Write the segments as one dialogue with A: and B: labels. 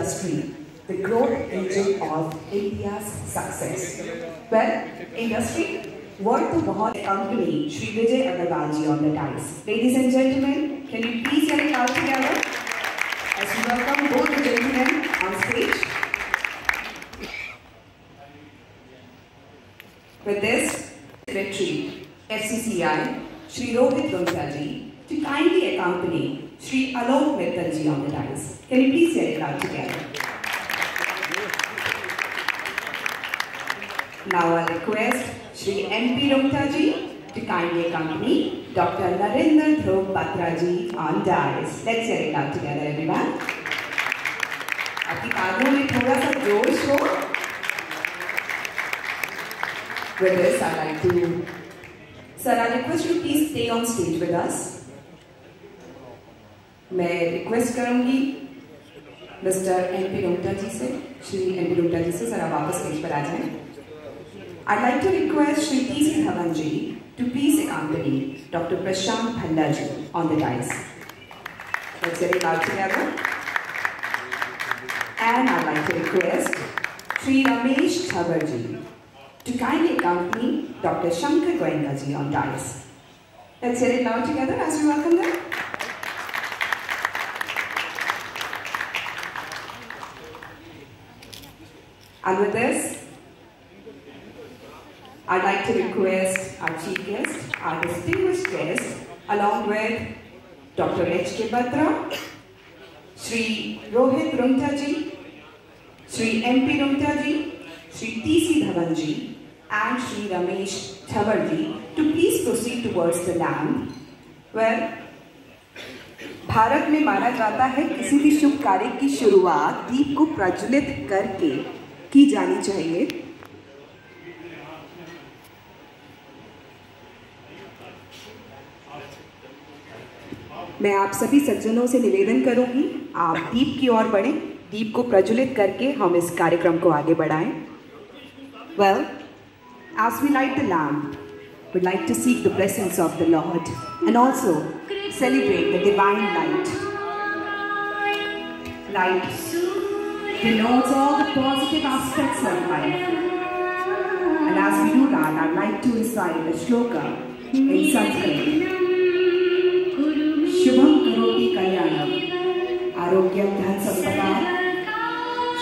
A: industry, the growth engine of India's success. Well, industry, word to बहुत company, Shri Vijay Agarwal ji on the dais. Ladies and gentlemen, can you please get it out together as we welcome both the gentlemen on stage. With this, Secretary, FCCI, Shri Rohit Rungta ji, to kindly accompany Shri Alok Mittal ji on the dais. Can you please get it out together? Now I request Shri N.P. Rungta ji to kindly accompany Dr. Narendra Dhruv Batra ji on dais. Let's get it out together, everyone. आपकी तालियों में थोड़ा सा जोश हो. With this, I'd like to, sir, I request you please stay on stage with us. मैं request करूँगी Mr. N.P. Rungta जी से, श्री N.P. Rungta जी से, सर आप वापस स्टेज पर आ जाएं. I'd like to request Shri T.C. Dhawan ji to please accompany Dr. Prashant Phanda ji on the dais. Let's get it out together. And I'd like to request Shri Ramesh Thabar ji to kindly accompany Dr. Shankar Goenka ji on dais. Let's get it out together as we welcome them. And with this, I'd like to request our chief guest, our distinguished guest, along with Dr. H.K. Batra, Shri Rohit Rungta ji, Shri M.P. Rungta ji, Shri T.C. Dhawan ji, and Shri Ramesh Thabar ji to please proceed towards the lamp, where Bharat में माना जाता है किसी भी शुभ कार्य की शुरुआत दीप को प्रज्वलित करके की जानी चाहिए. मैं आप सभी सज्जनों से निवेदन करूंगी, आप दीप की ओर बढ़ें, दीप को प्रज्वलित करके हम इस कार्यक्रम को आगे बढ़ाएं. Well, as we light the lamp, we'd like to seek the blessings of the Lord and also celebrate the divine light. Light denotes all the positive aspects of life. And as we do that, I'd like to recite a shloka in Sanskrit. Shubham karoti kalyanam, arogyam dhan sampada,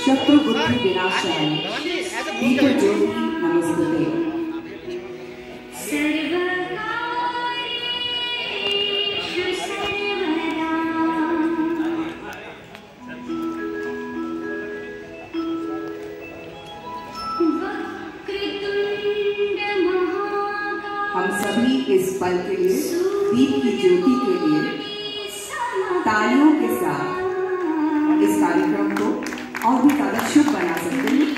A: shatru buddhi vinashaya, Deepa Jyoti Namastute. हम सभी इस पल के लिए, दीप की ज्योति के लिए तालियों के साथ इस कार्यक्रम को और भी ज्यादा शुभ बना सकते हैं.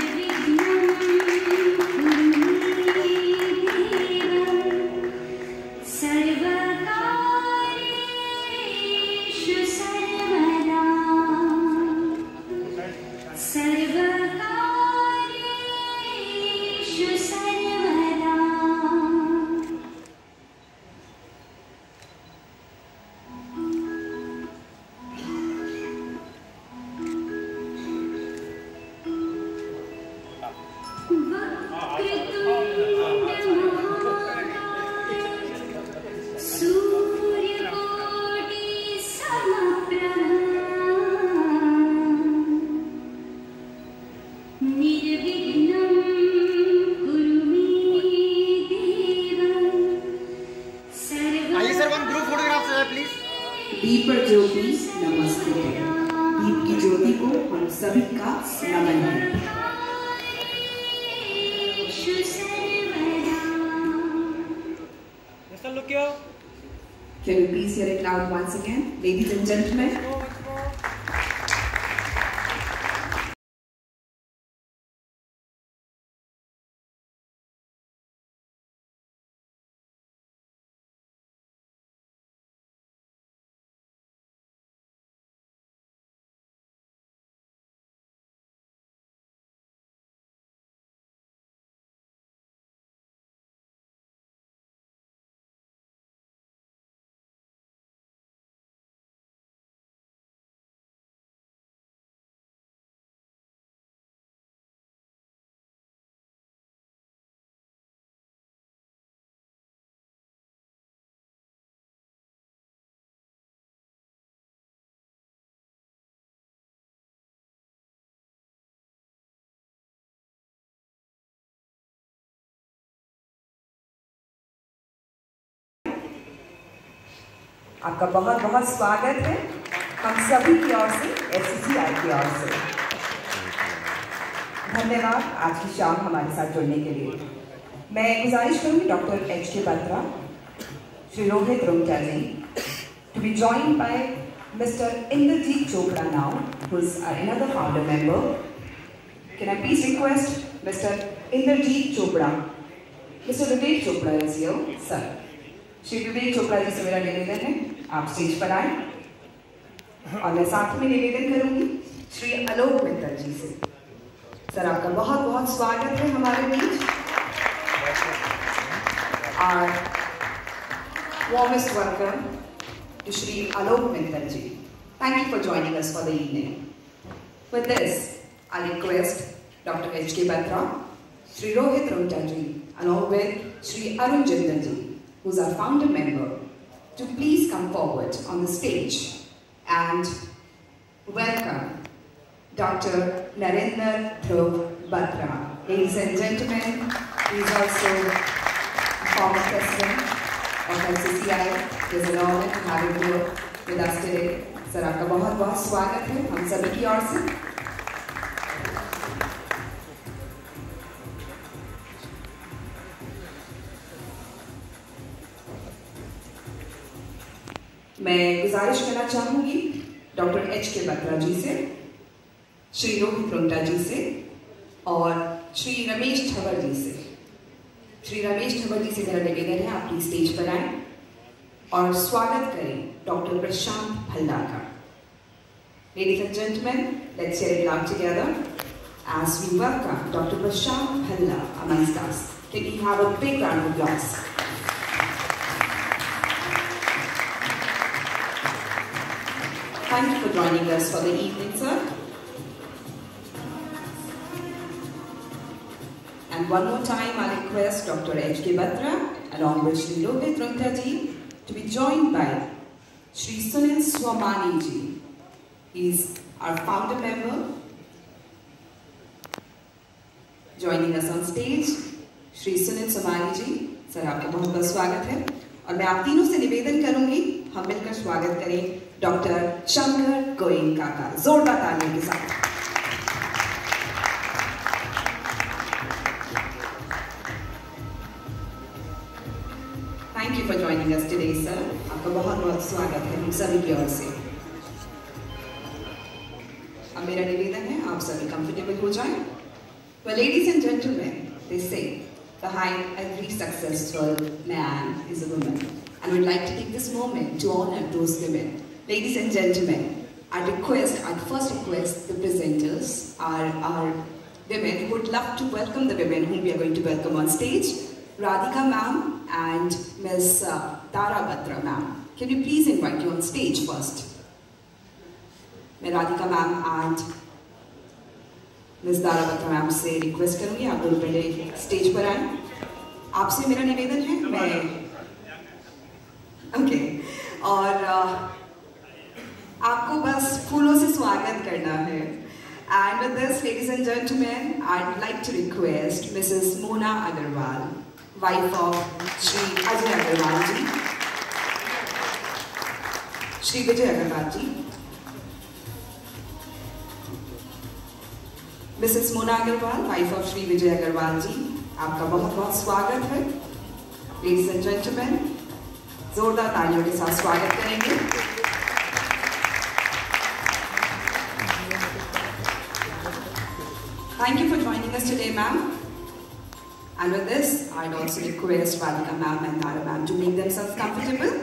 A: दीप ज्योति नमस्ते. दीप की ज्योति को हम सभी का नमन है. Can you please hear it loud once again, ladies and gentlemen? आपका बहुत बहुत स्वागत है हम सभी की ओर से, FCCI की ओर से। धन्यवाद आज की शाम हमारे साथ जुड़ने के लिए। मैं गुजारिश करूँगी doctor HK Batra, Shri Rohit Rungta ji, to be joined by Mr. Inderjeet Chopra now, who is another founder member. Can I please request Mr. Inderjeet Chopra? Mr. Vivek Chopra is here, sir. Shri Vivek Chopra ji से मेरा निवेदन है, आप स्टेज पर आए और मैं साथ में निवेदन करूंगी श्री आलोक मित्तल जी से। सर आपका बहुत बहुत स्वागत है हमारे बीच और warmest welcome to Shri Alok Mittal ji. Thank you for joining us for the evening. With this, I request Dr. HK Batra, Shri Rohit Rungta ji, along with Shri Arun Jindal ji, who's our founder member, to please come forward on the stage and welcome Dr. Narendra Dhruv Batra. Ladies and gentlemen, he is also a former president of FCCI. It is an honor to have him here with us today. Sir, आपका बहुत बहुत स्वागत है हम सभी की ओर से। मैं गुजारिश करना चाहूंगी डॉक्टर HK बत्रा जी से, श्री रोहित रुंगटा जी से और श्री रमेश ठवर जी से। श्री रमेश ठवर जी से मेरा निवेदन है आप प्लीज स्टेज पर आए और स्वागत करें डॉक्टर प्रशांत भल्ला का। Ladies and gentlemen, let's hear it loud together as we welcome Dr. Prashant Bhalla amongst us. Can we have a big round of applause? Thank you for joining us for the evening, sir. And one more time, I request Dr. HK Batra, along with Shri Rohit Rungta ji, to be joined by Shri Sunil Swamani ji. He is our founder member. Joining us on stage, Shri Sunil Swamani ji. Sir, आपका बहुत बहुत स्वागत है और मैं आप तीनों से निवेदन करूंगी हम मिलकर स्वागत करें डॉक्टर शंकर गोयनका का जोरदार तालियों के साथ। Thank you for joining us today sir, आपका बहुत बहुत स्वागत है हम सभी की ओर से। अब मेरा निवेदन है आप सभी कंफर्टेबल हो जाएं। Well, ladies and gentlemen, they say behind every successful man is a woman, and we'd like to take this moment to honor those women. Ladies and gentlemen, I'd first request the presenters, our women, who would love to welcome the women whom we are going to welcome on stage, Radhika ma'am and Ms. Tara Batra ma'am. Can you please invite you on stage first? मैं Radhika ma'am and Ms. Tara Batra ma'am से request करूँगी आप दोनों पहले stage पर आएं। आपसे मेरा निवेदन है ओके और आपको बस फूलों से स्वागत करना है। And with this, ladies and gentlemen, I'd like to request Mrs. Mona Agarwal, wife of Shri Ajay Agarwal ji, Shri Vijay Agarwal ji, Mrs. Mona Agarwal, wife of Shri Vijay Agarwal ji, आपका बहुत बहुत स्वागत है। Ladies and gentlemen, जोरदार तालियों के साथ स्वागत करेंगे। Thank you for joining us today, ma'am. And with this, I'd also request Radhika ma'am and Tara ma'am to make themselves comfortable.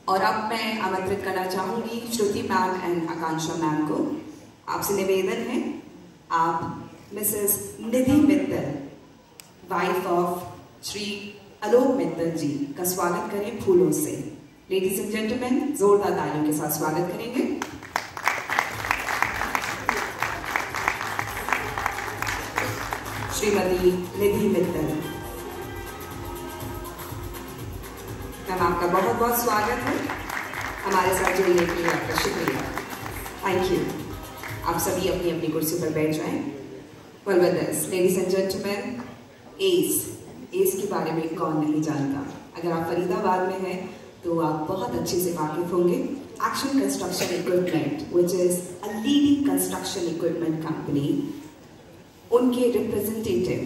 A: और अब मैं आमंत्रित करना चाहूँगी Shruti ma'am and Akanksha ma'am को। आपसे निवेदन है आप Mrs Nidhi Mittal, wife of Shri Alok Mittal ji का स्वागत करें फूलों से। लेडीज एंड जेंटलमैन, जोरदार तालियों के साथ स्वागत करेंगे। श्रीमती निधि मित्तल मैम, आपका बहुत बहुत स्वागत है हमारे साथ जुड़ने के लिए, आपका शुक्रिया, थैंक यू। आप सभी अपनी अपनी कुर्सी पर बैठ जाएं। Well, with this, ladies and gentlemen, S के बारे में कौन नहीं जानता। अगर आप फरीदाबाद में हैं तो आप बहुत अच्छे से वाकिफ होंगे। Action construction equipment, which is a leading construction equipment company, उनके रिप्रेजेंटेटिव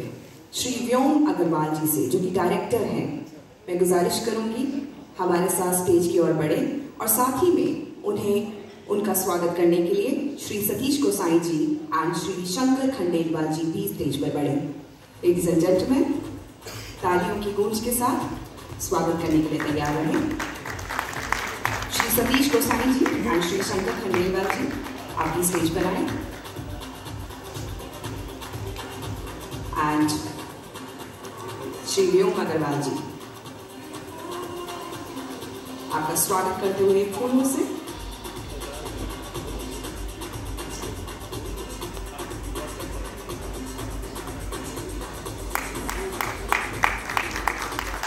A: श्री व्योम अग्रवाल जी से, जो कि डायरेक्टर हैं, मैं गुजारिश करूंगी हमारे साथ स्टेज की ओर बढ़े और साथ ही में उन्हें उनका स्वागत करने के लिए श्री सतीश गोसाई जी एंड श्री शंकर खंडेलवाल जी भी स्टेज पर बढ़े। लेडीज एंड जेंटलमैन, तालियों की गूंज के साथ स्वागत करने के लिए तैयार रहें। श्री सतीश गोसाई जी एंड श्री शंकर खंडेलवाल जी, आप भी स्टेज पर आए। एंड श्री व्योम अग्रवाल जी, आपका स्वागत करते हुए फूलों से।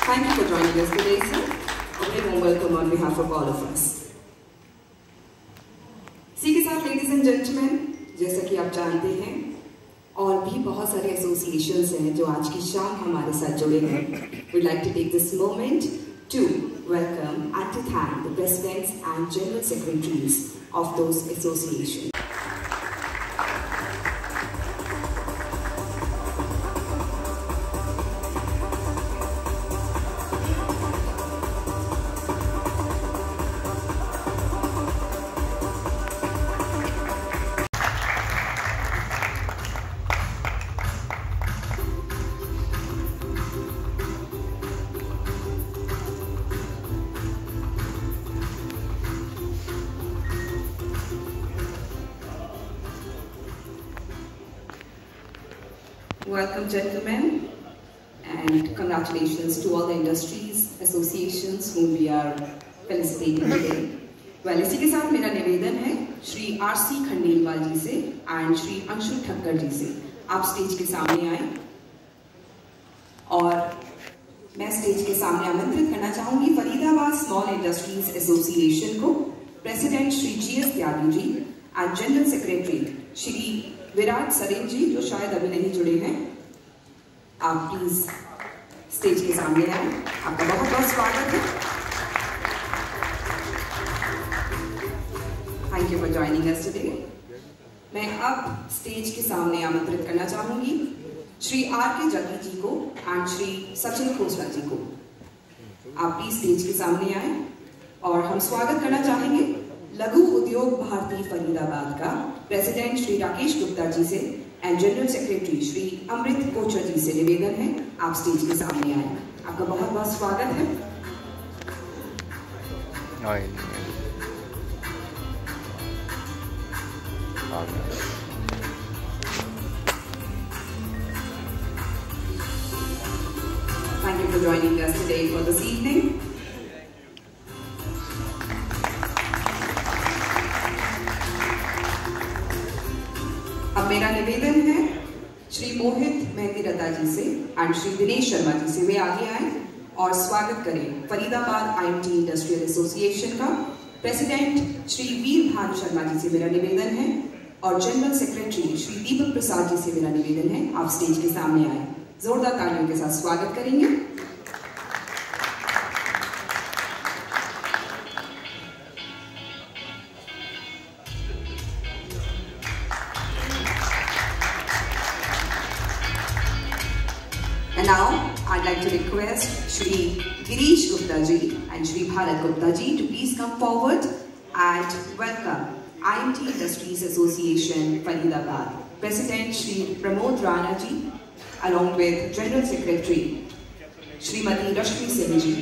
A: Thank you for joining us today, sir. A very warm welcome on behalf of all of us. इसी के साथ ladies and gentlemen, जैसा कि आप जानते हैं, और भी बहुत सारे एसोसिएशंस हैं जो आज की शाम हमारे साथ जुड़े हैं। We'd like to take this moment to welcome and to thank the presidents and general secretaries of those associations. Welcome, gentlemen, and congratulations to all the industries, associations whom we are felicitating today. Well, इसी के साथ मेरा निवेदन है Shri RC Khandelwal जी से and Shri Anshu Thakkar जी से, आप stage के सामने आए और मैं स्टेज के सामने आमंत्रित करना चाहूंगी फरीदाबाद स्मॉल इंडस्ट्रीज एसोसिएशन को, president Shri GS Tyagi ji and general secretary Shri Virat Saren ji, जो शायद अभी नहीं जुड़े हैं। आप प्लीज स्टेज के सामने आए, आपका बहुत बहुत स्वागत है। Thank you for joining us today. मैं अब स्टेज के सामने आमंत्रित करना चाहूंगी श्री RK जग्गी जी को एंड श्री सचिन खोसला जी को। आप प्लीज स्टेज के सामने आए और हम स्वागत करना चाहेंगे लघु उद्योग भारती फरीदाबाद का प्रेसिडेंट श्री राकेश गुप्ता जी से and general secretary Shri Amrit Kochhar जी से निवेदन है आप स्टेज के सामने आए। आपका बहुत बहुत स्वागत है। Thank you for joining us today for this evening. अब मेरा निवेदन है श्री मोहित मेहंदीरता जी से एंड श्री दिनेश शर्मा जी से, वे आगे आए और स्वागत करें फरीदाबाद IMT इंडस्ट्रियल एसोसिएशन का। प्रेसिडेंट श्री वीर भानु शर्मा जी से मेरा निवेदन है और जनरल सेक्रेटरी श्री दीपक प्रसाद जी से मेरा निवेदन है आप स्टेज के सामने आए। जोरदार तालियों के साथ स्वागत करेंगे। And now, I'd like to request Shri Girish Gupta ji and Shri Bharat Gupta ji to please come forward and welcome IMT Industries Association Faridabad, President Shri Pramod Rana ji, along with General Secretary Shrimati Rashmi Singh ji.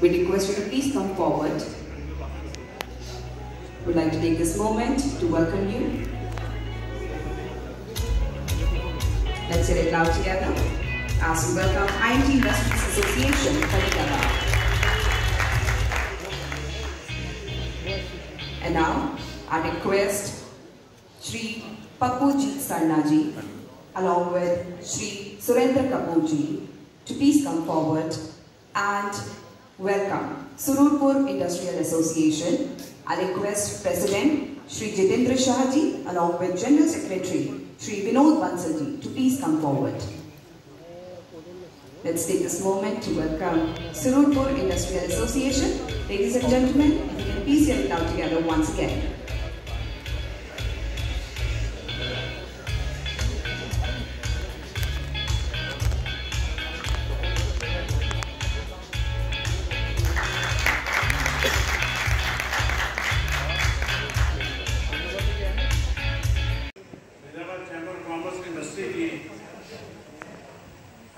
A: We request you to please come forward. We'd like to take this moment to welcome you. Let's say it loud together. As we welcome IMT Industries Association, Faridabad. And now, I request Shri Papujit Sarna ji, along with Shri Surendra Kapoor ji, to please come forward and welcome Sururpur Industrial Association. I request President Shri Jitendra Shah ji, along with General Secretary Shri Vinod Bansal ji, to please come forward. Let's take this moment to welcome Sururpur Industrial Association. Ladies and gentlemen, if you can please hear it out together once again.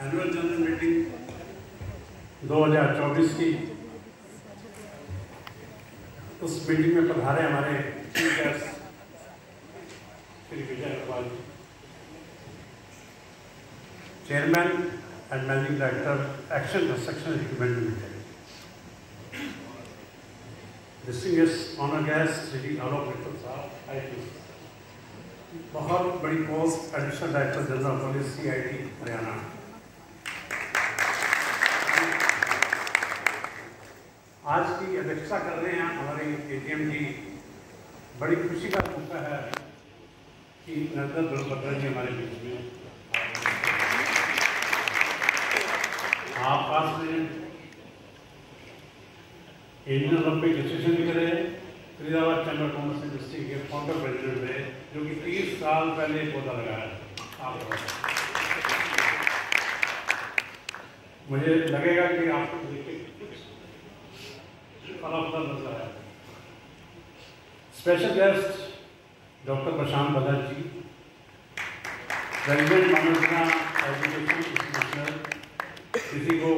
B: Annual general meeting 2024 की उस meeting में पधारे हमारे chief guest Shri Vijay Agarwal ji, chairman and managing director action construction equipment limited, distinguished honour guest Shri Alok Mittal साहब IPS, बहुत बड़ी post additional director general police CID Haryana, आज की अध्यक्षता कर रहे हैं हमारे AGM की। बड़ी खुशी का मौका है कि नर्मदा बत्रा जी हमारे बीच में आप पास में इंडियन ओलंपिक एसोसिएशन भी करे, Faridabad chamber of commerce industry के फाउंडर प्रेसिडेंट रहे, जो कि 30 साल पहले पौधा लगाया आप। मुझे लगेगा कि आपको देख के नजर आया। स्पेशल गेस्ट डॉक्टर प्रशांत Bhagat ji, president मनोजना education institution, किसी को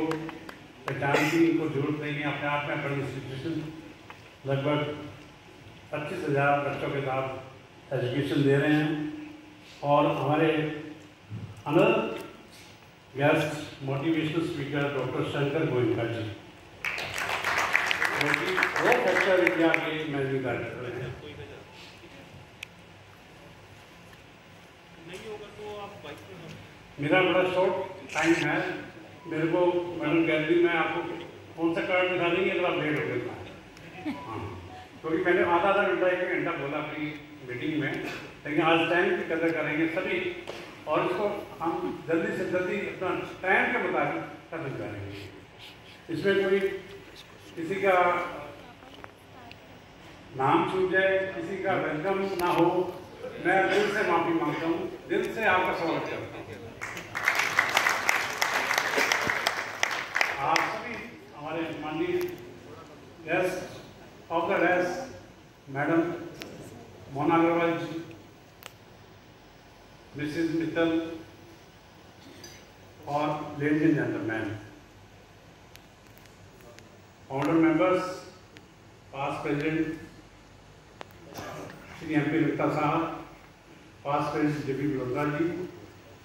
B: पहचान की इनको जरूरत नहीं है, अपने आप में बड़ी इंस्टीट्यूशन, लगभग 25,000 बच्चों के साथ एजुकेशन दे रहे हैं। और हमारे another guest motivational speaker doctor Shankar Goenka ji, वो फैक्टर इंडिया के मैनेजिंग डायरेक्टर हैं। मेरा बड़ा शॉर्ट टाइम है, मेरे को मैडम गैलरी में आपको कौन सा कार्ड दिखा देंगे अगर आप लेट हो गए। हाँ, क्योंकि मैंने आधा घंटा 1 घंटा बोला अपनी मीटिंग में, लेकिन आज टाइम की कदर करेंगे सभी और इसको हम जल्दी से जल्दी अपना टाइम के मुताबिक खत्म करेंगे। इसमें कोई किसी का नाम छूट जाए, किसी का वेलकम ना हो, मैं दिल से माफी मांगता हूँ, दिल से आपका स्वागत करता हूँ। आप सभी हमारे माननीय guest of the rest madam Mona Agarwal ji, Mrs Mittal और ladies and gentleman, founder members, past president Shri MP Mittal साहब, past president JP Badodara ji,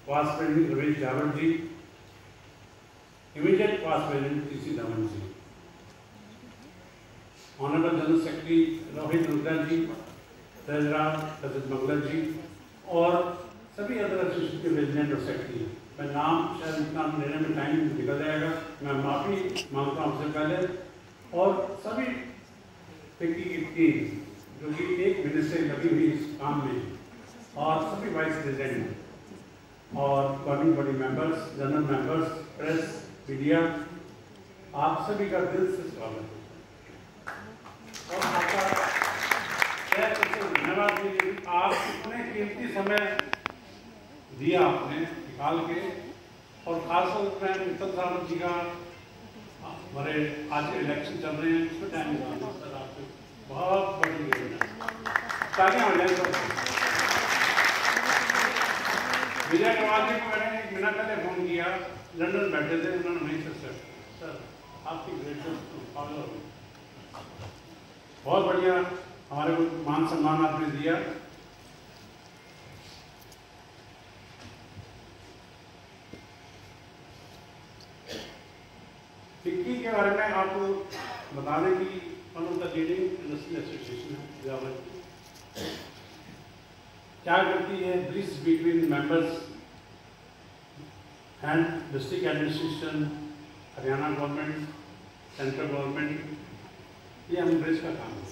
B: past president Ramesh Javad ji, immediate past president TC Dhawan ji, honourable general secretary Rohit Rudra ji, treasurer Rajat Mangal ji और सभी अदर एसोसिएशन के प्रेसिडेंट और सेक्रेटरी। मैं नाम शायद इतना लेने में टाइम निकल जाएगा, मैं माफ़ी मांगता हूँ आपसे पहले। और सभी टीम जो कि 1 महीने से लगी हुई इस काम में, और सभी वाइस प्रेसिडेंट और governing body members, general members, press, media, आप सभी का दिल से स्वागत है और आपका धन्यवाद दीजिए। आप इतने कीमती समय दिया आपने निकाल के, और खासतौर पर मित्तल साहब जी का हमारे आज इलेक्शन चल रहे हैं, उसमें टाइम निकालना सर आपसे बहुत बड़ी तालियां हो जाए। विजय अग्रवाल जी को मैंने 1 महीना पहले फोन किया, लंदन बैठे थे, उन्होंने वहीं से सर आपकी ग्रेटनेस बहुत बढ़िया, हमारे को मान सम्मान आपने दिया। फिक्की के बारे में आपको बता दें कि one of the leading industrial association है, क्या करती है, bridge between members and district administration, Haryana government, central government, ये हम ब्रिज का काम है।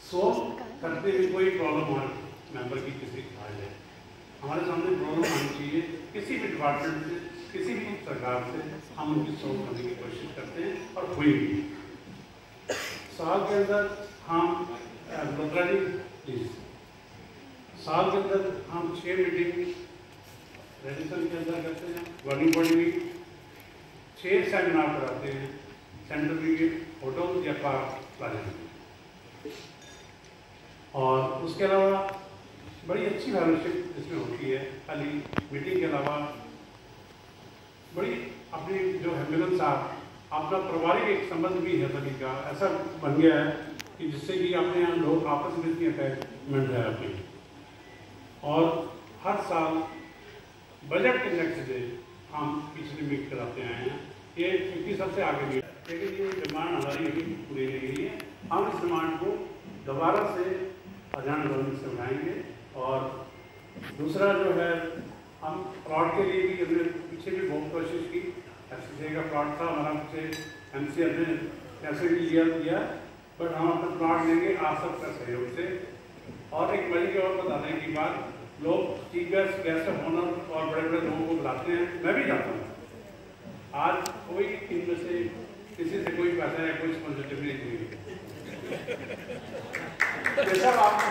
B: सोल्व करते हुए कोई प्रॉब्लम हो मेंबर की किसी आ जाए, हमारे सामने प्रॉब्लम आनी चाहिए, किसी भी डिपार्टमेंट से, किसी भी सरकार से हम उनकी सोल्व करने की कोशिश करते हैं और हुई भी। साल के अंदर हम बत्रा जी प्लीज, साल के अंदर हम 6 मीटिंग रेजिस्ट्रेशन के अंदर करते हैं, गवर्निंग बॉडी वीक, 6 सेमिनार कराते हैं सेंट्रल ब्रिगेड होटल या पार्क प्लाजा में। और उसके अलावा बड़ी अच्छी फेलोशिप इसमें होती है। खाली मीटिंग के अलावा बड़ी अपनी जो है मिलन साहब अपना पारिवारिक एक संबंध भी है सभी का, ऐसा बन गया है कि जिससे कि अपने यहाँ लोग आपस में इतनी अटैचमेंट है अपनी। और हर साल बजट के नेक्स्ट डे हम पिछली मीट कराते आए हैं, ये क्योंकि सबसे आगे मीट, लेकिन ये डिमांड हमारी अभी पूरी नहीं हुई है। हम इस डिमांड को दोबारा से हरियाणा गवर्नमेंट से उठाएंगे। और दूसरा जो है, हम प्लॉट के लिए भी हमने पीछे भी बहुत कोशिश की, एफसीसी का प्लॉट था हमारा, पीछे एमसीआर ने कैसे भी लिया, बट हम अपना प्लॉट लेंगे आप सबका सहयोग से। और एक बड़ी की और बताने की बात, लोग चीफ गेस्ट ऑफ ऑनर और बड़े बड़े लोगों को बुलाते हैं, मैं भी जाता हूँ। आज कोई इनमें से किसी से कोई पैसा या कोई स्पॉन्सरशिप नहीं हुई, सब आपको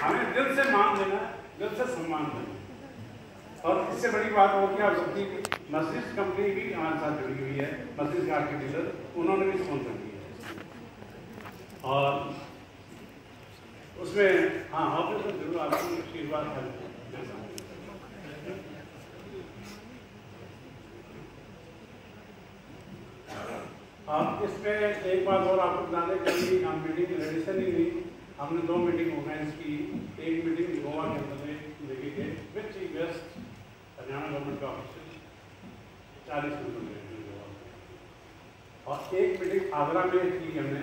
B: हमें दिल से मान देना, दिल से सम्मान देना। और इससे बड़ी बात और क्या हो सकती है, मस्जिद कंपनी भी हमारे साथ जुड़ी हुई है, मस्जिद कार के डीलर, उन्होंने भी स्पॉन्सर किया। और उसमें हाँ आपने तो जरूर आपकी आशीर्वाद है। आप इसमें एक बात और आपको बता दें कि हम मीटिंग रेडिसन ही नहीं, हमने 2 मीटिंग ऑर्गेनाइज की। एक मीटिंग गोवा के अंदर में लेके गए with chief guest Haryana government का ऑफिसर, 40 मिनट गोवा, और एक मीटिंग आगरा में की हमने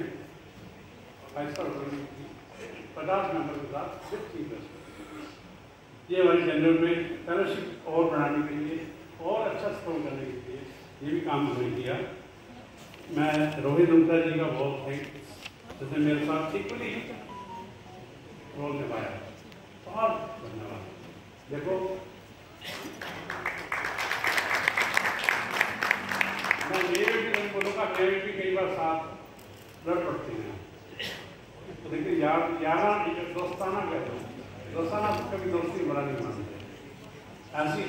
B: 50 मेंबर के साथ विद चीफ गेस्ट। ये हमारी जनरल में फेलोशिप और बढ़ाने के लिए और अच्छा सपोर्ट करने के लिए ये भी काम हमने किया। मैं रोहित रुंगटा जी का बहुत थैंक्स, जिसने मेरे साथ इक्वली रोल निभाया, बहुत धन्यवाद। देखो मैं ये भी नहीं बोलूँगा, मैं भी कई बार साथ लड़ पड़ते हैं, तो देखिए यारा दोस्ताना कहते हैं, दोस्ताना कभी दोस्ती बड़ा नहीं मानते। ऐसी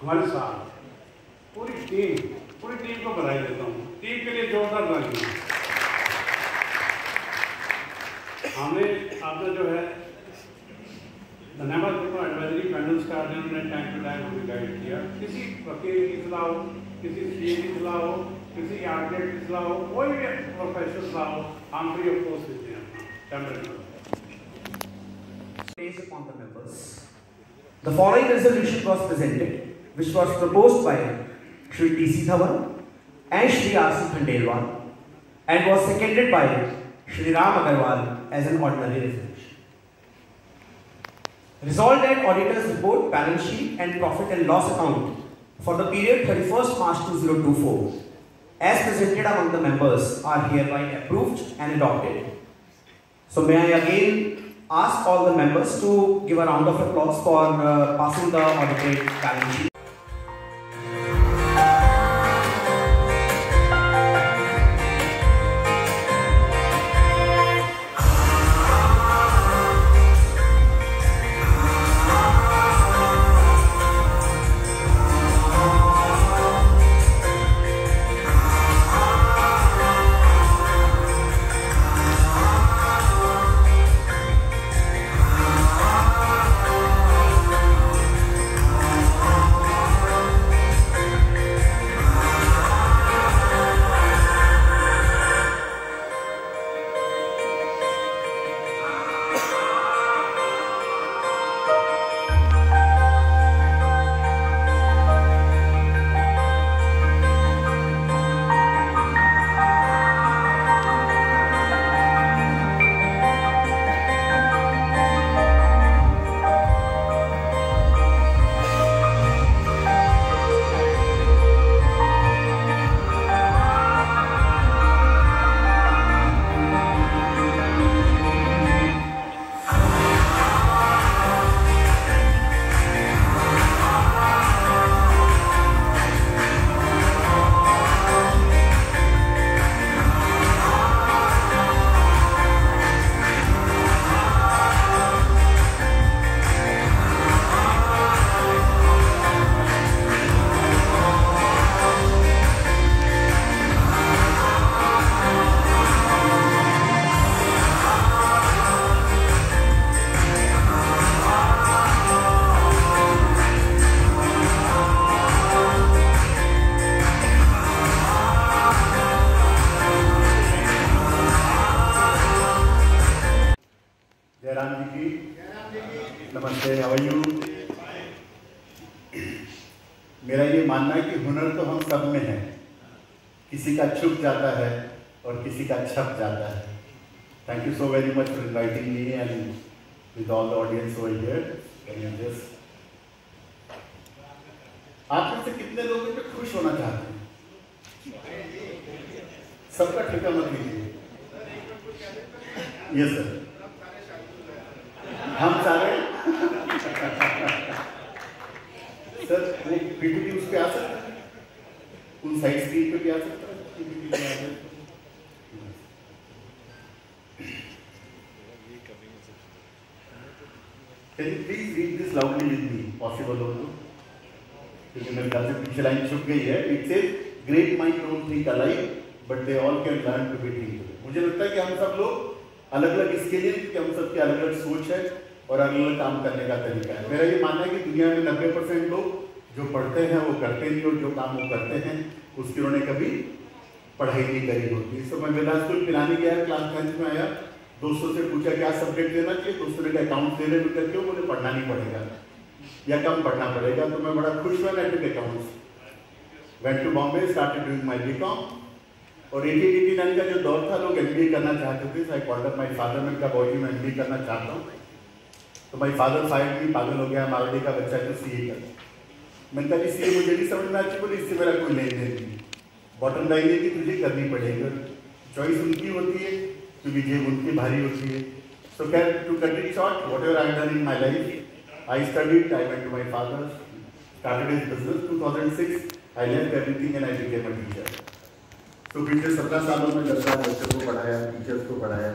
B: हमारे साथ पूरी टीम को बधाई देता हूँ, टीम के लिए जोरदार ताली। हमें आपने जो है धन्यवाद देखो, एडवाइजरी पैनल्स का जिन्होंने टाइम टू टाइम हमें गाइड किया। किसी वकील की सलाह हो, किसी सीए की सलाह हो, किसी आर्किटेक्ट की सलाह हो, कोई भी प्रोफेशनल सलाह हो, हम फ्री ऑफ कॉस्ट देते हैं अपना।
C: Based upon the members, the following resolution was presented, which was proposed by Shri T.C. Dhawan and Shri R.C. Khandelwal, and was seconded by Shri Ram Agarwal as an ordinary resolution. Resolved that auditors report, balance sheet and profit and loss account for the period 31st March 2024 as presented among the members are hereby approved and adopted. So may I again ask all the members to give a round of applause for passing the audited balance sheet.
D: नमस्ते, how are you? मेरा ये मानना है कि हुनर तो हम सब में है, किसी का छुप जाता है और किसी का छप जाता है। Thank you so very much for inviting me and with all the audience over here. Can you just, आप में से कितने लोग पे खुश होना चाहते हैं? सबका ठेका मत लीजिए। यस सर, हम सारे सर वो पीपीटी उस पे आ सकता है, उन साइड स्क्रीन पे भी आ सकता है, पीपीटी पे आ जाए। Can you please read this loudly with me, possible हो तो? क्योंकि मेरे ख्याल से पीछे लाइन छुप गई है। It says great mind don't think alike, but they all can learn to be think. मुझे लगता है कि हम सब लोग अलग अलग इसके लिए, क्योंकि हम सबकी अलग अलग सोच है और अलग अलग काम करने का तरीका है। मेरा ये मानना है कि दुनिया में 90% लोग जो पढ़ते हैं वो करते नहीं, और जो काम वो करते हैं उसकी उन्होंने कभी पढ़ाई नहीं करी होती। तो मैं वेदांत स्कूल पिलाने गया, क्लास 10th में आया, दोस्तों से पूछा क्या सब्जेक्ट लेना चाहिए, दोस्तों ने कहा अकाउंट्स ले ले। मैं क्यों? मुझे पढ़ना नहीं पड़ेगा या कम पढ़ना पड़ेगा। तो मैं बड़ा खुश हुआ, मैं took accounts, went to Bombay, started doing my BCom. और 1889 का जो दौर था, लोग एमबीए करना चाहते थे। I called up my father, मैंने कहा बॉजी मैं एमबीए करना चाहता हूँ। तो माय फादर फाइट भी, पागल हो गया, मारवाड़ी का बच्चा तो सीए कर। मैंने कहा कि सीए मुझे नहीं समझ में आती, बोले इससे मेरा कोई लेन देन नहीं। बॉटम लाइन है कि तुझे करनी पड़ेगी, चॉइस उनकी होती है क्योंकि जेब उनकी भारी होती है। So can to cut it short, whatever I done in my life, I studied, I went to my father, started his business. 2006 I left everything and I became a teacher. तो पिछले 17 सालों में 10 बच्चों को पढ़ाया, teachers को पढ़ाया।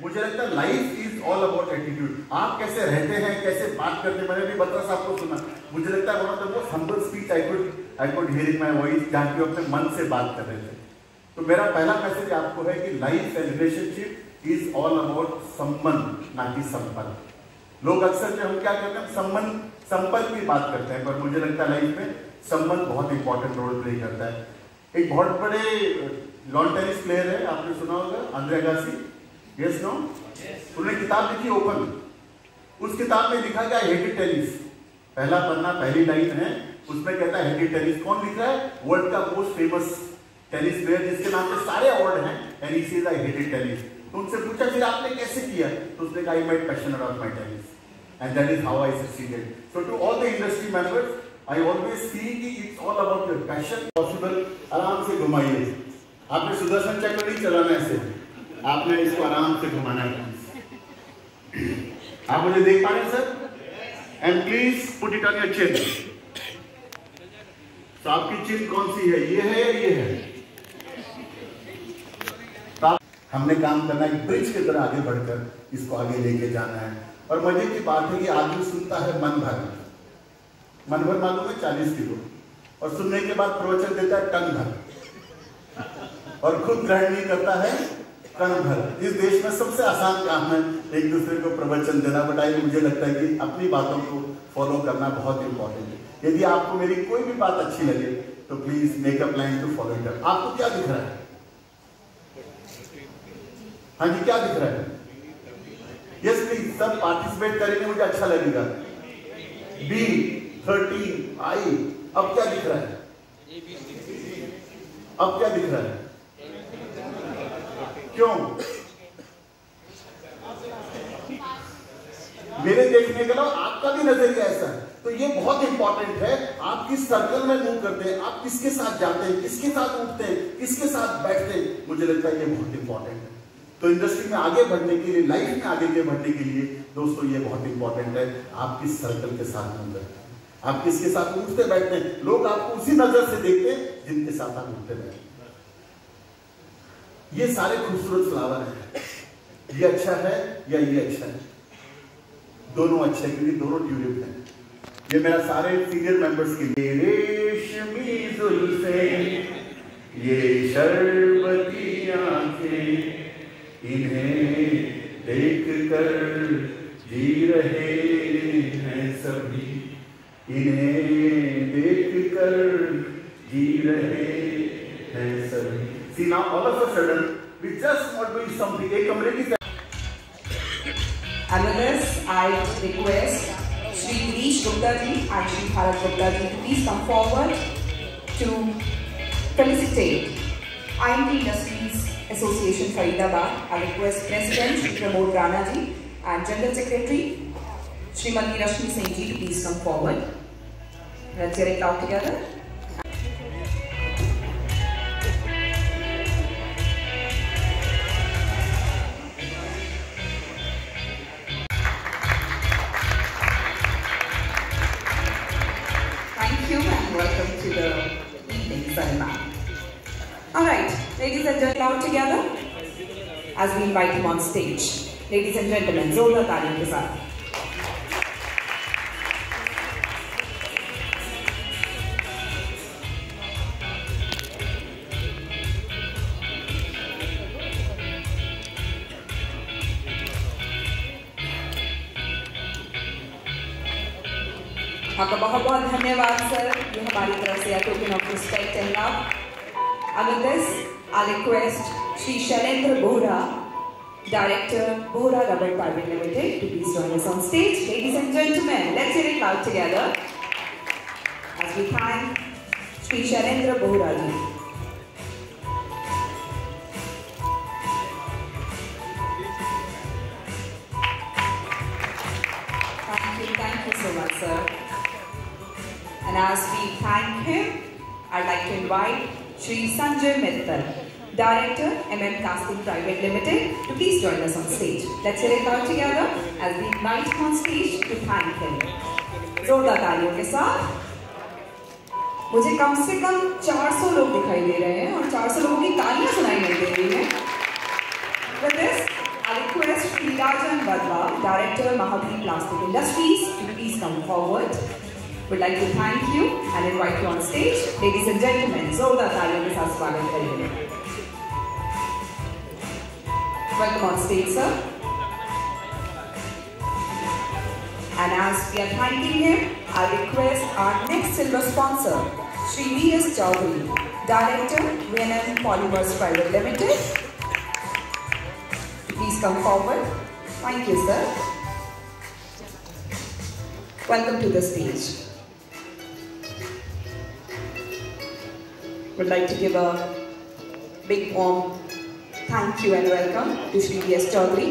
D: मुझे लगता है life is all about attitude. आप कैसे रहते हैं, कैसे बात करते हैं। मैंने भी बत्रा साहब को सुना, मुझे लगता है one of the most humble speech I could here in my voice, जहाँ की अपने मन से बात कर रहे थे। तो मेरा पहला मैसेज आपको है कि life and relationship is all about संबंध, ना कि संपर्क। लोग अक्सर जो हम क्या करते हैं, संबंध संपर्क की बात करते हैं, पर मुझे लगता है लाइफ में संबंध बहुत इंपॉर्टेंट रोल प्ले करता है। एक बहुत बड़े लॉन टेनिस प्लेयर है, आपने सुना होगा, आंद्रे अगासी। Yes no? उन्होंने किताब लिखी ओपन। उस किताब में लिखा गया हेटेड टेनिस, पहला पन्ना, पहली लाइन है, उसमें कहता है हेटेड टेनिस। कौन लिख रहा है? वर्ल्ड का मोस्ट फेमस टेनिस प्लेयर, जिसके नाम पे सारे अवार्ड हैं, and he says I hated tennis. तो उनसे पूछा फिर आपने कैसे किया? तो उसने कहा I made passion about my tennis and that is how I succeeded. So to all the industry members, I always feel कि it's all about your passion. Possible आराम से घुमाइए। आपने सुदर्शन चक्र नहीं चलाना ऐसे, आपने इसको आराम से घुमाना है। आप मुझे देख पा रहे हैं sir? And please put it on your chin. तो आपकी चिन कौन सी है? ये है या ये है? तो हमने काम करना है ब्रिज की तरह आगे बढ़कर इसको आगे लेके जाना है। और मजे की बात है कि आदमी सुनता है मन भर। मन भर मालूम है 40 किलो, और सुनने के बाद प्रवचन देता है टन भर, और खुद ग्रहण नहीं करता है कण भर। इस देश में सबसे आसान काम है एक दूसरे को प्रवचन देना, बट मुझे लगता है कि अपनी बातों को फॉलो करना बहुत इंपॉर्टेंट है। यदि आपको मेरी कोई भी बात अच्छी लगे तो please make a plan to follow it. आपको क्या दिख रहा है? हाँ जी, क्या दिख रहा है? यस प्लीज, सब पार्टिसिपेट करेंगे, मुझे अच्छा लगेगा। बी 13 आई, अब क्या दिख रहा है? अब क्या दिख रहा है? क्यों? मेरे देखने के अलावा आपका भी नजरिया ऐसा है, तो ये बहुत इंपॉर्टेंट है। आप किस सर्कल में मूव करते हैं, आप किसके साथ जाते हैं, किसके साथ उठते हैं, किसके साथ बैठते हैं, मुझे लगता है ये बहुत इंपॉर्टेंट है। तो इंडस्ट्री में आगे बढ़ने के लिए, लाइफ में आगे बढ़ने के लिए दोस्तों ये बहुत इंपॉर्टेंट है, आप किस सर्कल के साथ मूव करते हैं, आप किसके साथ उठते बैठते हैं। लोग आपको उसी नजर से देखते हैं जिनके साथ आप उठते बैठते हैं। ये सारे खूबसूरत फ्लावर हैं, ये अच्छा है या ये अच्छा है? दोनों अच्छे हैं, क्योंकि दोनों ट्यूलिप हैं। ये मेरा सारे सीनियर मेंबर्स के लिए। रेशमी जुल्फें, ये शरबती आंखें, इन्हें देख कर जी रहे हैं सभी, इन्हें देख कर जी रहे हैं सभी। See now all of a sudden we just want to do something. एक कमरे की
A: And with this, I request Shri Girish Gupta ji and Shri Bharat Gupta ji to please come forward to felicitate IMT Industries Association Faridabad. I request President Shri Pramod Rana ji and General Secretary Srimati Rashmi Singh ji to please come forward. Let's hear it out together. Thank you and welcome to the evening ceremony. Alright, ladies and gentlemen, out together as we invite him on stage. Ladies and gentlemen, जोरदार तालियों के साथ. आपका बहुत बहुत धन्यवाद sir. ये हमारी तरफ से token of respect and love. And with this, I request Shri Shailendra Bohra, Director, Bohra Rubber Private Limited, to please join us on stage. Ladies and gentlemen, let's hear it loud together as we thank Shri Shailendra Bohra ji. Thank you so much, sir. And as we thank him, I'd like to invite Shri Sanjay Mittal, Director, Casting Private Limited, to please join us on stage. Let's hear it out together as we invite him on stage to thank him. जोरदार तालियों के साथ. मुझे कम से कम 400 लोग दिखाई दे रहे हैं और 400 लोगों की तालियां सुनाई नहीं दे रही हैं. With this, I request Shri Rajan Badwa, Director, Mahabir Plastic Industries, to please come forward. Would like to thank you and invite you on stage. Ladies and gentlemen, जोरदार तालियों के साथ स्वागत करेंगे. Welcome on stage, sir. And as we are thanking him, I request our next silver sponsor, Shri V.S. Chaudhary, Director, VNM Polymers Private Limited. Please come forward. Thank you, sir. Welcome to the stage. Would like to give a big warm thank you and welcome to Shri V.S. Chaudhary.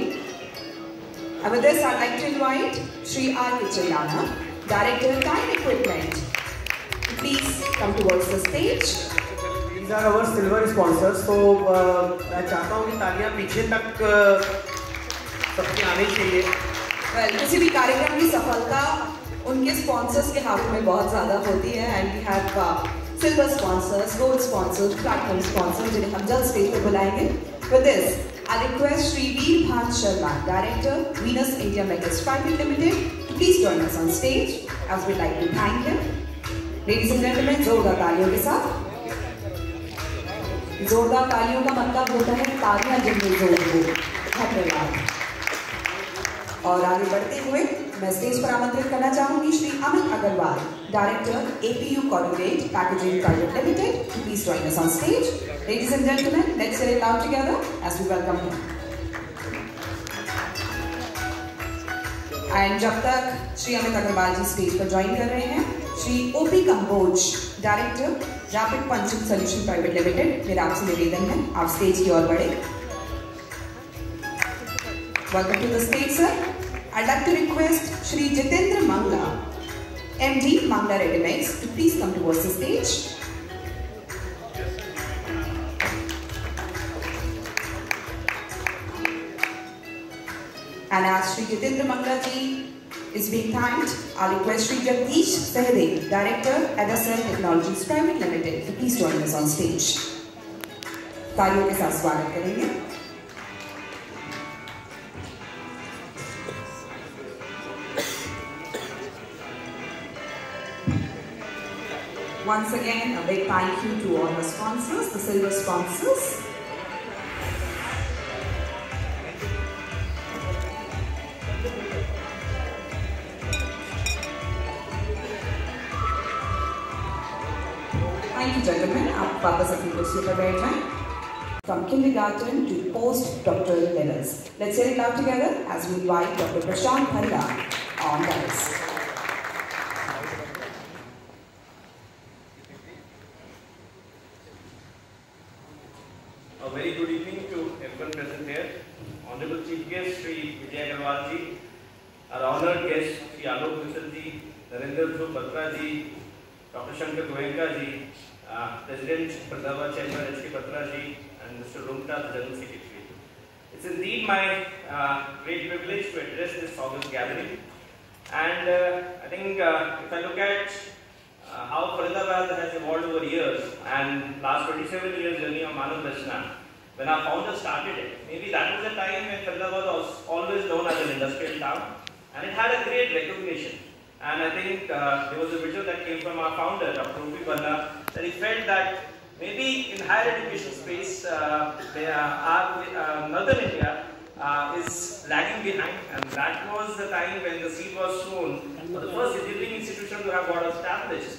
A: And with this, I'd like to invite Shri R. Kichayana, Director, Time Equipment, to please come towards the stage.
C: These are our silver sponsors. So मैं चाहता हूँ कि तालियां पीछे तक सबके आने चाहिए.
A: Well, किसी भी कार्यक्रम की सफलता उनके स्पॉन्सर्स के हाथ में बहुत ज़्यादा होती है. And we have silver sponsors, gold sponsors, platinum sponsors, जिन्हें हम जल्द स्टेज पर बुलाएंगे. With this, I request Shri Veer Bhan Sharma, Director, Venus India Metals Private Limited, to please join us on stage as we'd like to thank him. Ladies and gentlemen, जोरदार तालियों के साथ. जोरदार तालियों का मतलब होता है तालियां जिनमें जोर हो. धन्यवाद. और आगे बढ़ते हुए मैं स्टेज पर आमंत्रित करना चाहूंगी Shri Amit Agarwal, director, APU Corrugate Packaging Private Limited, to please join us on stage. Ladies and gentlemen, let's say it loud together as we welcome him. And जब तक श्री अमित अग्रवाल जी स्टेज पर ज्वाइन कर रहे हैं, Shri OP Kamboj, director, rapid punching solution private limited, मेरा आपसे निवेदन है आप स्टेज की ओर बढ़े. Welcome to the stage, sir. I'd like to request Shri Jitendra Mangla, MD, Mangla Readymix, to please come towards the stage. And as Shri Jitendra Mangla ji is being thanked, I request Shri Jagdish Sahdev, Director, Edison Technologies Private Limited, to please join us on stage. तालियों के साथ स्वागत करेंगे. Once again, a big thank you to all the sponsors, the silver sponsors. Thank you, gentlemen. आप वापस अपनी कुर्सी पर बैठ जाएं. from kindergarten to postdoctoral levels. Let's say it loud together as we invite Dr. Prashant Bhalla on dais.
E: A very good evening to everyone present here. Honorable Chief Guest Sri Vijay Agarwal ji, our honored guest Sri Alok Mishra ji, Narendra Dhruv Batra ji, Dr. Shankar Goenka ji, President Pradhava Chairman H.K. Batra ji, and Mr. Rungta, the General Secretary. It's indeed my great privilege to address this august gathering. And I think if I look at how Faridabad has evolved over years, and last 27 years journey of Manav Rachna, when our founder started it, maybe that was a time when Faridabad was always known as an industrial town, and it had a great recognition. And I think there was a vision that came from our founder, Dr. O.P. Bhalla, that he felt that maybe in higher education space, Northern India is lagging behind, and that was the time when the seed was sown for the first engineering institution to have got established.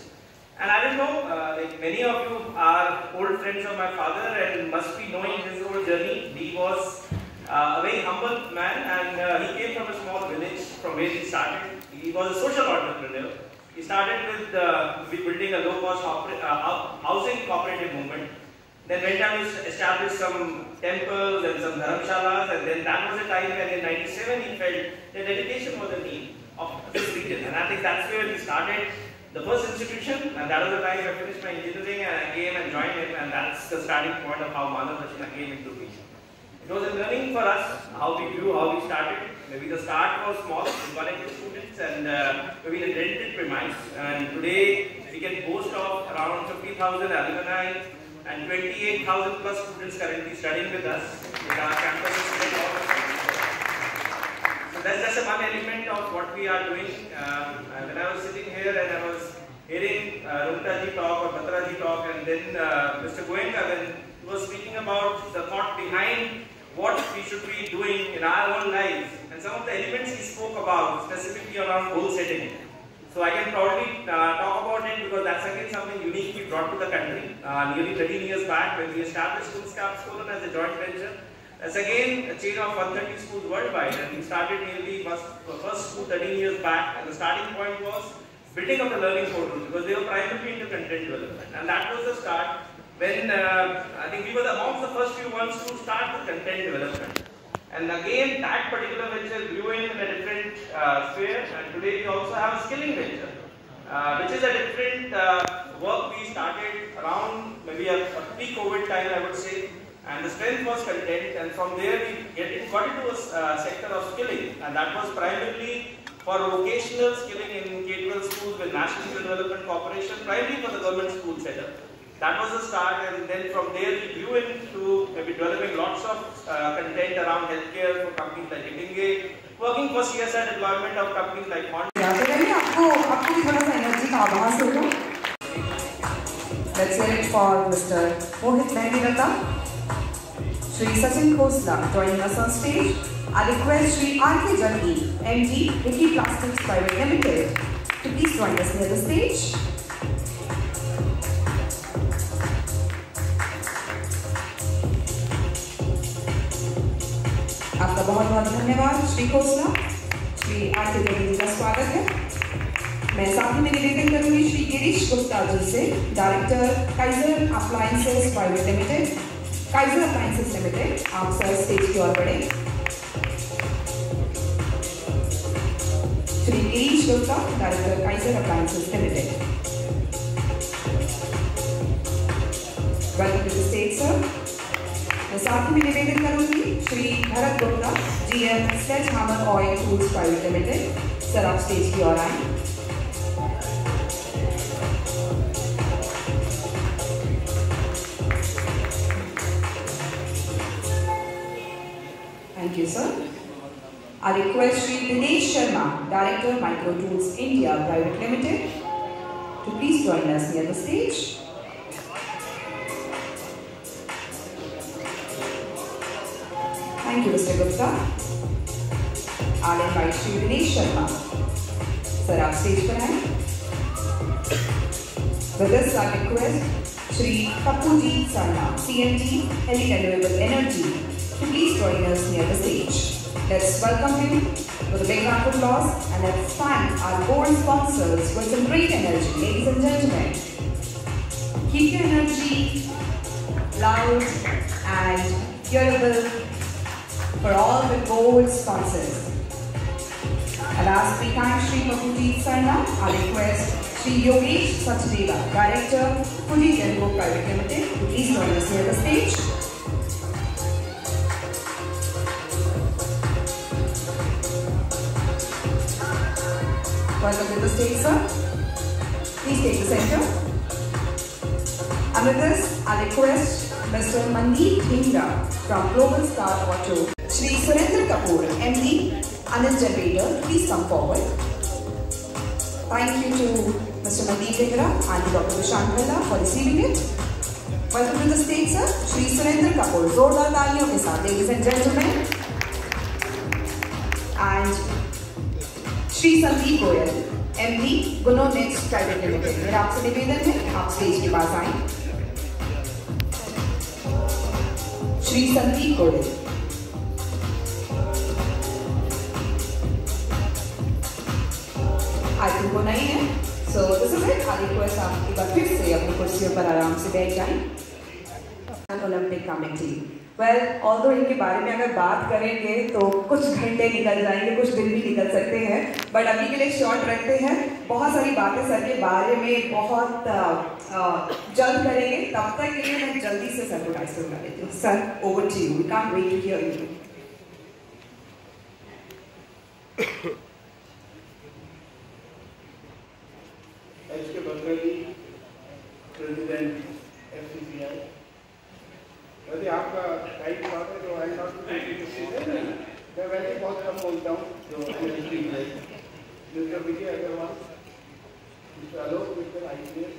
E: And I don't know, like many of you are old friends of my father and must be knowing his whole journey. He was a very humble man, and he came from a small village from where he started. He was a social entrepreneur. He started with building a low-cost housing cooperative movement. Then went on to establish some temples and some dharamshalas, and then that was the time when in '97 he felt that education was a need of this region. And I think that's where he started the first institution, and that was the time I finished my engineering and I came and joined him, and that's the starting point of how Manav Rachna came into being. It was a learning for us, how we grew, how we started. Maybe the start was small, with 180 students, and maybe a rented premise. And today we can boast of around 50,000 alumni and 28,000 plus students currently studying with us in our campuses. So that's just one element of what we are doing. When I was sitting here and I was hearing Rungta ji talk or Batra ji talk, and then Mr. Goenka, when he was speaking about the thought behind what we should be doing in our own lives, and some of the elements he spoke about, specifically around goal setting. So I can proudly talk about it because that's again something unique we brought to the country nearly 13 years back when we established Schools Capstone as a joint venture. That's again a chain of 130 schools worldwide, and we started nearly first school 13 years back, and the starting point was building of the learning portal because they were primarily into content development, and that was the start when I think we were amongst the first few ones to start with content development. And again, that particular venture grew in a different sphere, and today we also have a skilling venture, which is a different work we started around maybe a pre-COVID time, I would say, and the strength was content, and from there we got into a sector of skilling, and that was primarily for vocational skilling in K-12 schools with National Skill Development Corporation, primarily for the government school setup. That was the start, and then from there we grew into maybe developing lots of content around healthcare for companies like Engage, working for CSR deployment of companies like Mont.
A: Let's hear it for Mr. Mohit Mehendiratta. Shri Sachin Khosla joining us on stage. I request Shri R.K. Jaggi, MD, Vicky Plastics Private Limited, to please join us near the stage. आपका बहुत बहुत धन्यवाद Shri Khosla, Shri R K Jaggi जी का स्वागत है। मैं साथ ही में निवेदन करूंगी श्री गिरीश गुप्ता जी से, director Kaiser appliances private limited, Kaiser appliances limited, आप सर स्टेज की ओर बढ़े। Shri Girish Gupta, director Kaiser appliances limited. Welcome to the stage sir. मैं साथ में निवेदन करूंगी Shri Bharat Gupta, GM sledgehammer oil tools private limited, sir आप स्टेज की ओर आए। Thank you, sir. I request Shri Dinesh Sharma, Director Micro Tools India Private Limited, to please join us near the stage. Thank you, Mr. Gupta. I'll invite Shri Dinesh Sharma. Sir, आप stage पर आएं. With this, I request Shri Pappuji Sarna, CMD, Heli Renewable Energy, to please join us near the stage. Let's welcome him with a big round of applause and let's thank our board sponsors with some great energy. Ladies and gentlemen, keep your energy loud and hearable for all the board sponsors. And as we thank Shri Pappuji Sarna, I request Shri Yogesh Sachdeva, Director, Fuji Genco Private Limited, to please join us near the stage. Welcome to the stage, sir. Please take the center. And with this, I request Mr. Mandeep Dhingra from Global Star Auto, Shri Surendra Kapoor, MD, Anil Generator, please come forward. Thank you to Mr. Mandeep Dhingra and Dr. Vishant Bhalla for receiving it. Welcome to the stage, sir. Shri Surendra Kapoor, जोरदार तालियों के साथ, ladies and gentlemen. And Shri Sandeep Goyal, MD, Guno Next Private Limited. मेरा आपसे निवेदन है, आप stage के पास आएं. Shri Sandeep Goyal. I think वो नहीं है. So this is it. I request आप एक बार फिर से अपनी कुर्सियों पर आराम से बैठ जाएं. Olympic Committee. Well, although इनके बारे में अगर बात करेंगे तो कुछ घंटे निकल जाएंगे, कुछ दिन भी निकल सकते हैं, बट अभी के लिए शॉर्ट रखते हैं. बहुत सारी बातें सर के बारे में बहुत जल्द करेंगे. तब तक के लिए मैं जल्दी से सर को डाइस कर लेती हूँ. Sir, over to you. We can't wait to hear you.
D: HK Batra ji, President FCCI. वैसे आपका टाइप बात है तो आई नॉट मैं वैसे बहुत कम बोलता हूँ जो मिस्टर विजय अग्रवाल, मिस्टर आलोक मिस्टर IPS,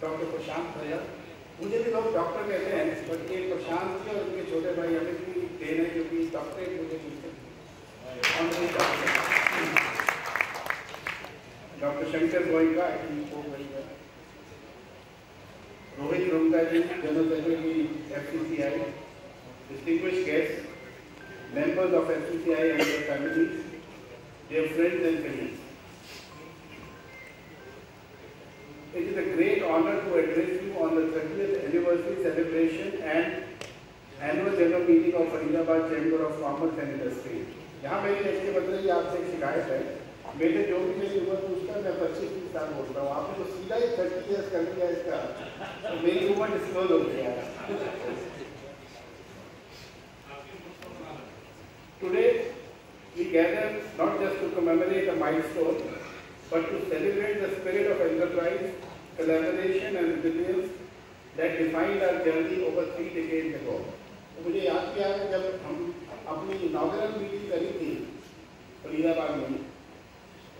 D: डॉक्टर प्रशांत भैया. मुझे भी लोग डॉक्टर कहते हैं, बट ये प्रशांत जी और उनके छोटे भाई हमें भी देन है क्योंकि डॉक्टरेट मुझे मिलते doctor Shankar Goenka, Rohit Rumtaji, General Secretary, FCCI, distinguished guests, members of FCCI and their families, dear friends and colleagues. It is a great honor to address you on the 30th anniversary celebration and annual general meeting of Faridabad Chamber of Commerce and Industry. यहाँ मेरी HK Batra जी आपसे एक शिकायत है. मेरे जो भी मेरी उम्र पूछता है मैं 25-30 साल बोलता हूँ. आपने तो सीधा ही 30 ईयर्स कर दिया इसका, तो मेरी उम्र डिस्क्लोज हो गया. Today we gather not just to commemorate a milestone, but to celebrate the spirit of enterprise, collaboration and resilience that defined our journey over 3 decades ago. तो मुझे याद किया है जब हम अपनी इनॉग्रेशन मीटिंग करी थी फरीदाबाद में,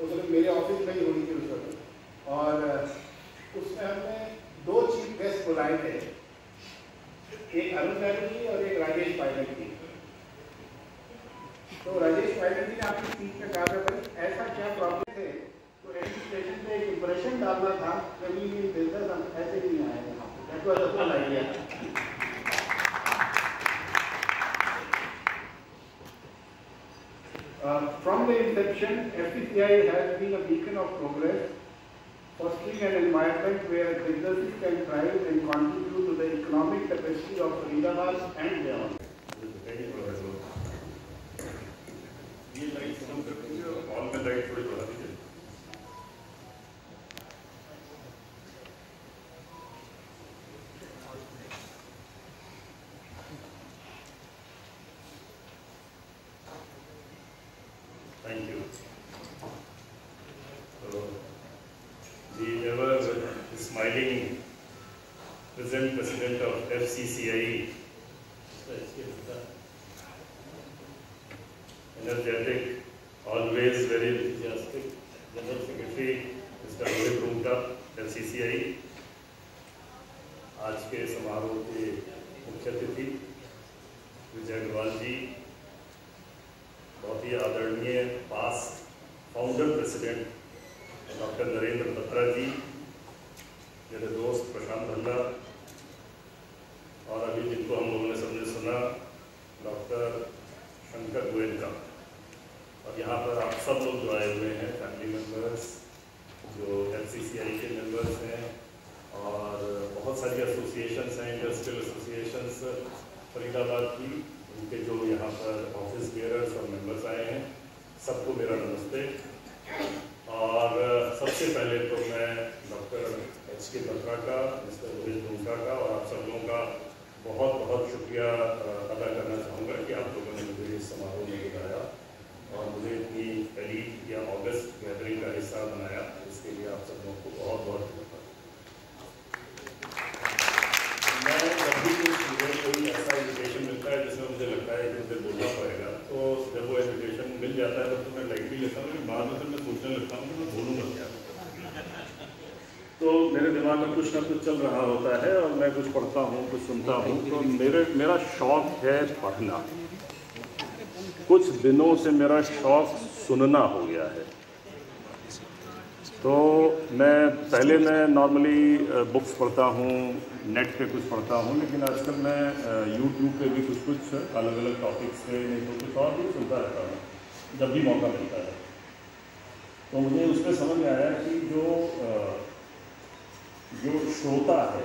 D: उस वक्त मेरे ऑफिस में ही हुई थी उस वक्त, और उसमें हमने 2 चीफ गेस्ट बुलाए थे, एक अरुण नैरू जी और एक राजेश पायलट जी. तो राजेश पायलट जी ने आपकी सीट में कहा था भाई ऐसा क्या प्रॉब्लम थे, तो एडमिनिस्ट्रेशन पे एक इंप्रेशन डालना था, कभी भी बिजनेस हम ऐसे ही नहीं आए. That was the whole idea. From the inception, FCCI has been a beacon of progress, fostering an environment where businesses can thrive and contribute to the economic capacity of Faridabad and beyond.
F: All the lights will go. Thank you. So, the ever smiling present president of FCCI, energetic, always very enthusiastic, General Secretary Mr. Rohit Rumta, FCCI. आज के समारोह के मुख्य अतिथि विजय अग्रवाल जी, बहुत ही आदरणीय past founder president doctor Narendra Batra ji, मेरे दोस्त प्रशांत भल्ला और अभी जिनको हम लोगों ने सबने सुना डॉक्टर शंकर गोयनका, और यहाँ पर आप सब लोग जो आए हुए हैं, फैमिली मेम्बर्स, जो FCCI के मेम्बर्स हैं और बहुत सारी एसोसिएशंस हैं, इंडस्ट्रियल एसोसिएशंस फरीदाबाद की, उनके जो यहाँ पर ऑफिस बेयरर्स और मेंबर्स आए हैं, सबको मेरा नमस्ते। और सबसे पहले तो मैं डॉक्टर HK बत्रा का, मिस्टर रोहित रुंगटा का और आप सब लोगों का बहुत बहुत शुक्रिया अदा करना चाहूँगा कि आप लोगों ने मुझे इस समारोह में बुलाया और मुझे इतनी पहली या अगस्त गैदरिंग का हिस्सा बनाया। इसके लिए आप सब लोगों को बहुत बहुत धन्यवाद। मैं जब भी मुझे कोई ऐसा इन्विटेशन मिलता है जिसमें मुझे लगता है कि मुझे बोलना पड़ेगा, तो जब वो इन्विटेशन मिल जाता है तो मैं लाइटली लेता हूँ, लेकिन बाद में फिर मैं सोचने लगता हूँ कि मैं बोलूँगा क्या। तो मेरे दिमाग में कुछ ना कुछ चल रहा होता है और मैं कुछ पढ़ता हूँ, कुछ सुनता हूँ। तो मेरा शौक़ है पढ़ना। कुछ दिनों से मेरा शौक़ सुनना हो गया है। तो मैं नॉर्मली बुक्स पढ़ता हूँ, नेट पे कुछ पढ़ता हूँ, लेकिन आजकल मैं यूट्यूब पे भी कुछ अलग अलग टॉपिक्स पे, नहीं तो कुछ और भी सुनता रहता हूँ जब भी मौका मिलता है। तो मुझे उस पर समझ में आया कि जो श्रोता है,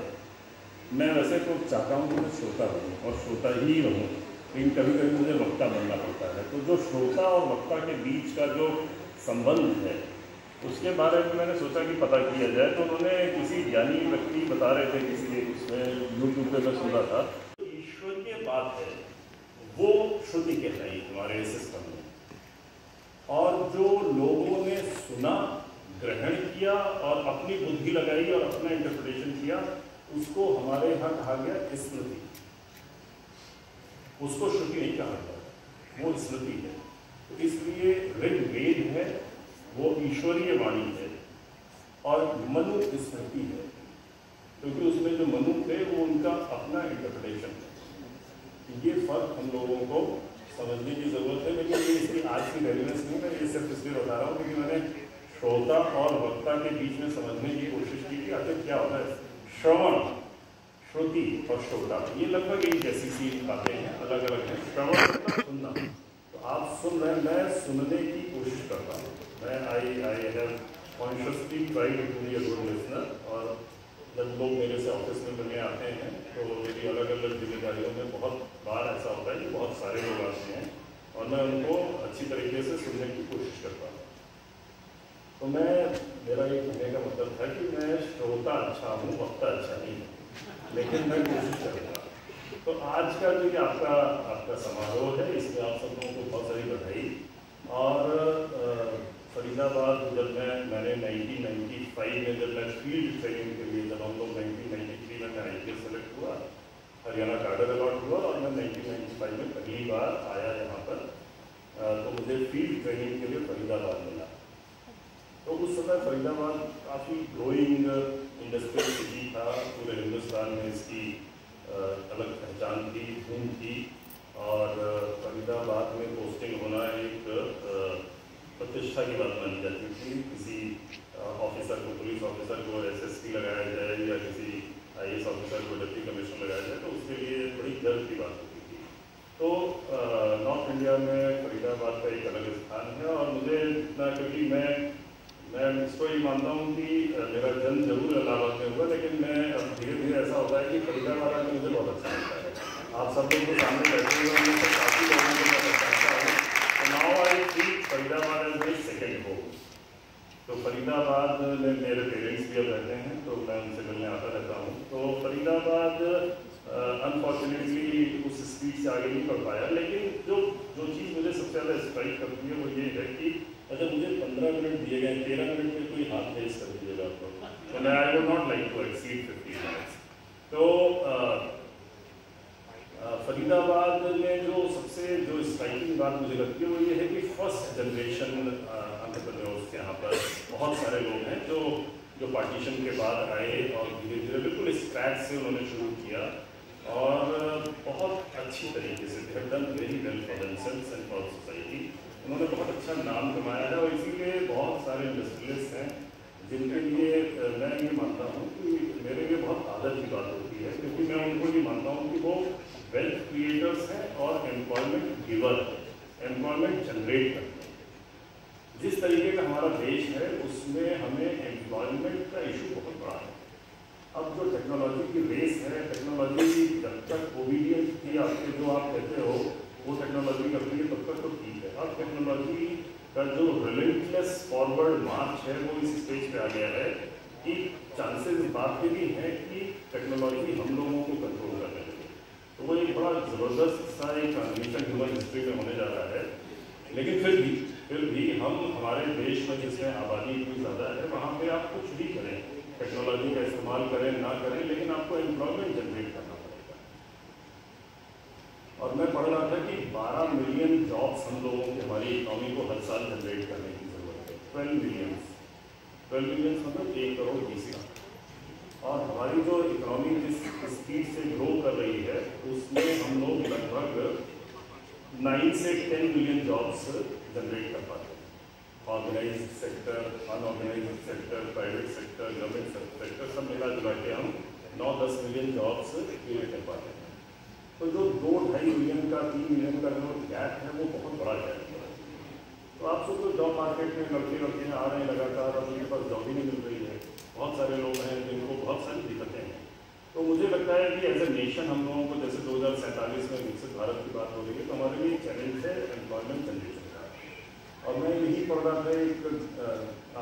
F: मैं वैसे तो चाहता हूँ कि मैं श्रोता बनूँ और श्रोता ही रहूँ, लेकिन कभी कभी मुझे वक्ता बनना पड़ता है। तो जो श्रोता और वक्ता के बीच का जो संबंध है, उसके बारे में मैंने सोचा कि पता किया जाए। तो उन्होंने किसी ज्ञानी व्यक्ति बता रहे थे, किसी उसमें यूट्यूब पे मैं सुन रहा था, तो ईश्वरीय बात है वो श्रुति कहलाई हमारे सिस्टम में, और जो लोगों ने सुना, ग्रहण किया और अपनी बुद्धि लगाई और अपना इंटरप्रिटेशन किया, उसको हमारे यहाँ कहा गया स्मृति। उसको श्रुति नहीं कहा जाता, वो स्मृति है। तो इसलिए ऋग्वेद है वो ईश्वरीय वाणी है और मनु स्मृति है, क्योंकि उसमें जो मनु थे वो उनका अपना इंटरप्रिटेशन है। ये फर्क हम लोगों को समझने की जरूरत है, लेकिन ये इसकी आज की रेलिवेंस नहीं है। ये सिर्फ इसलिए बता रहा हूँ क्योंकि मैंने श्रोता और वक्ता के बीच में समझने की कोशिश की कि आखिर क्या होता है। श्रवण, श्रुति और श्रोता ये लगभग एक जैसी सी बातें हैं, अलग अलग हैं। श्रवण मतलब सुनना, तो आप सुन रहे हैं, मैं सुनने की कोशिश करता हूँ। मैं I have consciously tried to be a good listener. और जब लोग मेरे से ऑफिस में मिलने आते हैं तो मेरी अलग अलग जिम्मेदारियों में बहुत बार ऐसा होता है कि बहुत सारे लोग आते हैं और मैं उनको अच्छी तरीके से सुनने की कोशिश करता हूँ। तो मेरा ये कहने का मतलब था कि मैं श्रोता अच्छा हूँ, वक्ता अच्छा नहीं हूँ, लेकिन मैं कोशिश करूँगा। तो आज का जो आपका समारोह है, इसमें आप सब लोगों को बहुत सारी बधाई। और फरीदाबाद जब मैंने 1995 में जब मैं फील्ड ट्रेनिंग के लिए, जब हम लोग 1993 में मैं IPS सेलेक्ट हुआ, हरियाणा कार्डर अलॉट हुआ और मैं 1995 में पहली बार आया यहाँ पर, तो मुझे फील्ड ट्रेनिंग के लिए फरीदाबाद मिला। तो उस समय फरीदाबाद काफ़ी ग्रोइंग इंडस्ट्रियल सिटी था, पूरे हिंदुस्तान में इसकी अलग पहचान थी, धूम थी। और फरीदाबाद में पोस्टिंग होना एक प्रतिष्ठा की बात मानी जाती थी। किसी ऑफिसर को, पुलिस ऑफिसर को SSP लगाया जाए या किसी IAS ऑफिसर को डिप्टी कमिश्नर लगाया जाए, तो उसके लिए बड़ी गर्व की बात होती थी। तो नॉर्थ इंडिया में फरीदाबाद का एक अलग स्थान है। और मुझे इतना, क्योंकि मैं इसको ही मानता हूँ कि मेरा जन्म जरूर इलाहाबाद में हुआ, लेकिन मैं अब धीरे धीरे ऐसा होता है कि फरीदाबाद में मुझे बहुत अच्छा लगता है। आप सब लोग को सामने बैठे हुए हैं, तो काफ़ी लोगों को मैं चाहता हूँ। तो now I feel Faridabad as my second home. तो फरीदाबाद में मेरे पेरेंट्स भी अब रहते हैं, तो मैं उनसे मिलने आता रहता हूँ। तो फरीदाबाद अनफॉर्चुनेटली उस स्पीड से आगे नहीं बढ़ पाया, लेकिन जो चीज़ मुझे सबसे ज़्यादा स्ट्राइक करती है वो ये है कि अगर मुझे 15 मिनट दिए गए, 13 मिनट में कोई हाथ रेस कर दीजिएगा आपको, तो मैं I would not like to exceed 15 minutes. तो फरीदाबाद में जो सबसे स्ट्राइकिंग बात मुझे लगती है वो ये है कि फर्स्ट जनरेशन एंटरप्रेन्योर्स यहाँ पर बहुत सारे लोग हैं जो पार्टीशन के बाद आए और धीरे धीरे बिल्कुल स्क्रैच से उन्होंने शुरू किया और बहुत अच्छी तरीके से they have done very well for themselves and for society. उन्होंने बहुत अच्छा नाम कमाया है और इसीलिए बहुत सारे इंडस्ट्रियलिस्ट हैं जिनके लिए मैं ये मानता हूँ कि मेरे लिए बहुत आदर की बात होती है, क्योंकि मैं उनको ये मानता हूँ कि वो वेल्थ क्रिएटर्स हैं और एम्प्लॉयमेंट गिवर है, एम्प्लॉयमेंट जनरेट करते हैं। जिस तरीके का हमारा देश है उसमें हमें एम्प्लॉयमेंट का इशू बहुत बड़ा है। अब जो टेक्नोलॉजी की रेस है, टेक्नोलॉजी जब तक ओबीडियंट की आपके जो आप कहते हो वो टेक्नोलॉजी करती है तब तक तो ठीक है। अब टेक्नोलॉजी का जो रिलेंटलेस फॉरवर्ड मार्च है वो इस स्टेज पे आ गया है कि चांसेस इस बात के भी हैं कि टेक्नोलॉजी हम लोगों को कंट्रोल करने लगे। तो वो एक बड़ा ज़बरदस्त सा एक ट्रांजिशन ह्यूमन हिस्ट्री में होने जा रहा है। लेकिन फिर भी हम हमारे देश में जिसमें आबादी इतनी ज़्यादा है वहाँ पे आप कुछ भी करें, टेक्नोलॉजी का इस्तेमाल करें ना करें, लेकिन आपको एम्प्लॉयमेंट जनरेट करना पड़ेगा। और मैं पढ़ रहा था कि 12 मिलियन जॉब्स हम लोगों की हमारी इकॉनमी को हर साल जनरेट करने की ज़रूरत है। 12 मिलियन मतलब 1 करोड़ 20 लाख। और हमारी जो इकॉनमी जिस स्पीड से ग्रो कर रही है उसमें हम लोग लगभग 9 से 10 मिलियन जॉब्स जनरेट कर पाते हैं। Organised sector, unorganised sector, private sector, government sector सब मिला जुला के हम 9-10 मिलियन जॉब्स क्रिएट कर पाते हैं। तो जो 2-2.5 मिलियन का 3 मिलियन का जो गैप है वो बहुत बड़ा गैप है। तो आप सबको जॉब मार्केट में लड़के आ रहे हैं लगातार और उनके पास जॉब ही नहीं मिल रही है। बहुत सारे लोग हैं जिनको बहुत सारी दिक्कतें हैं। तो मुझे लगता है कि एज ए नेशन हम लोगों को जैसे 2047 में विकसित भारत की बात हो रही है तो हमारे लिए चैलेंज है एम्प्लॉयमेंट जनरेशन का। और मैं यही पढ़ रहा था, एक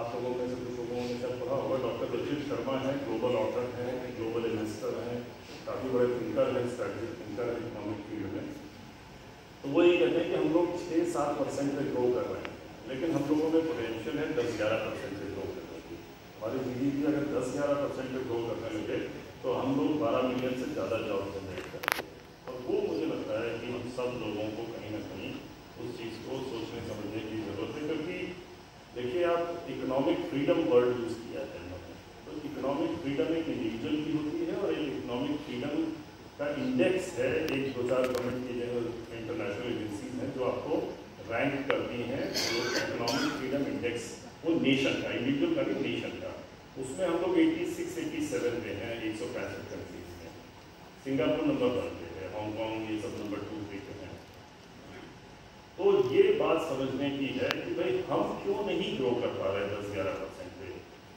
F: आप लोगों में से कुछ लोगों ने शायद पढ़ा होगा, डॉक्टर रचित शर्मा है, ग्लोबल ऑथर हैं, ग्लोबल इन्वेस्टर हैं, काफ़ी बड़े थिंकर हैं, स्ट्रैटेजिक थिंकर है इकोनॉमिक फील्ड में। तो वो ये कहते हैं कि हम लोग 6-7% पे ग्रो कर रहे हैं, लेकिन हम लोगों में पोटेंशियल है 10-11% पे ग्रो करने की। हमारी जीडीपी अगर 10-11% पे ग्रो करने लगे तो हम लोग 12 मिलियन से ज़्यादा जॉब जनरेट करेंगे। और वो मुझे लगता है कि हम सब लोगों को कहीं ना कहीं उस चीज़ को सोचने समझने की ज़रूरत है, क्योंकि देखिए आप इकोनॉमिक फ्रीडम वर्ड यूज़ किया है तो इकोनॉमिक फ्रीडम एक इंडिविजुअल की होती है और एक इकोनॉमिक फ्रीडम का इंडेक्स है। एक 2-4 गवर्नमेंट की जो इंटरनेशनल एजेंसीज हैं जो आपको रैंक करती हैं, जो इकोनॉमिक फ्रीडम इंडेक्स वो नेशन का, इंडिविजुअल का नहीं नेशन का, उसमें हम लोग 86-87 पे हैं 165 कंट्रीज में। सिंगापुर नंबर 1 पे है, हांगकॉन्ग ये सब नंबर 2-3 पे हैं। तो ये बात समझने की है कि भाई हम क्यों नहीं ग्रो कर पा रहे 10-11% पे।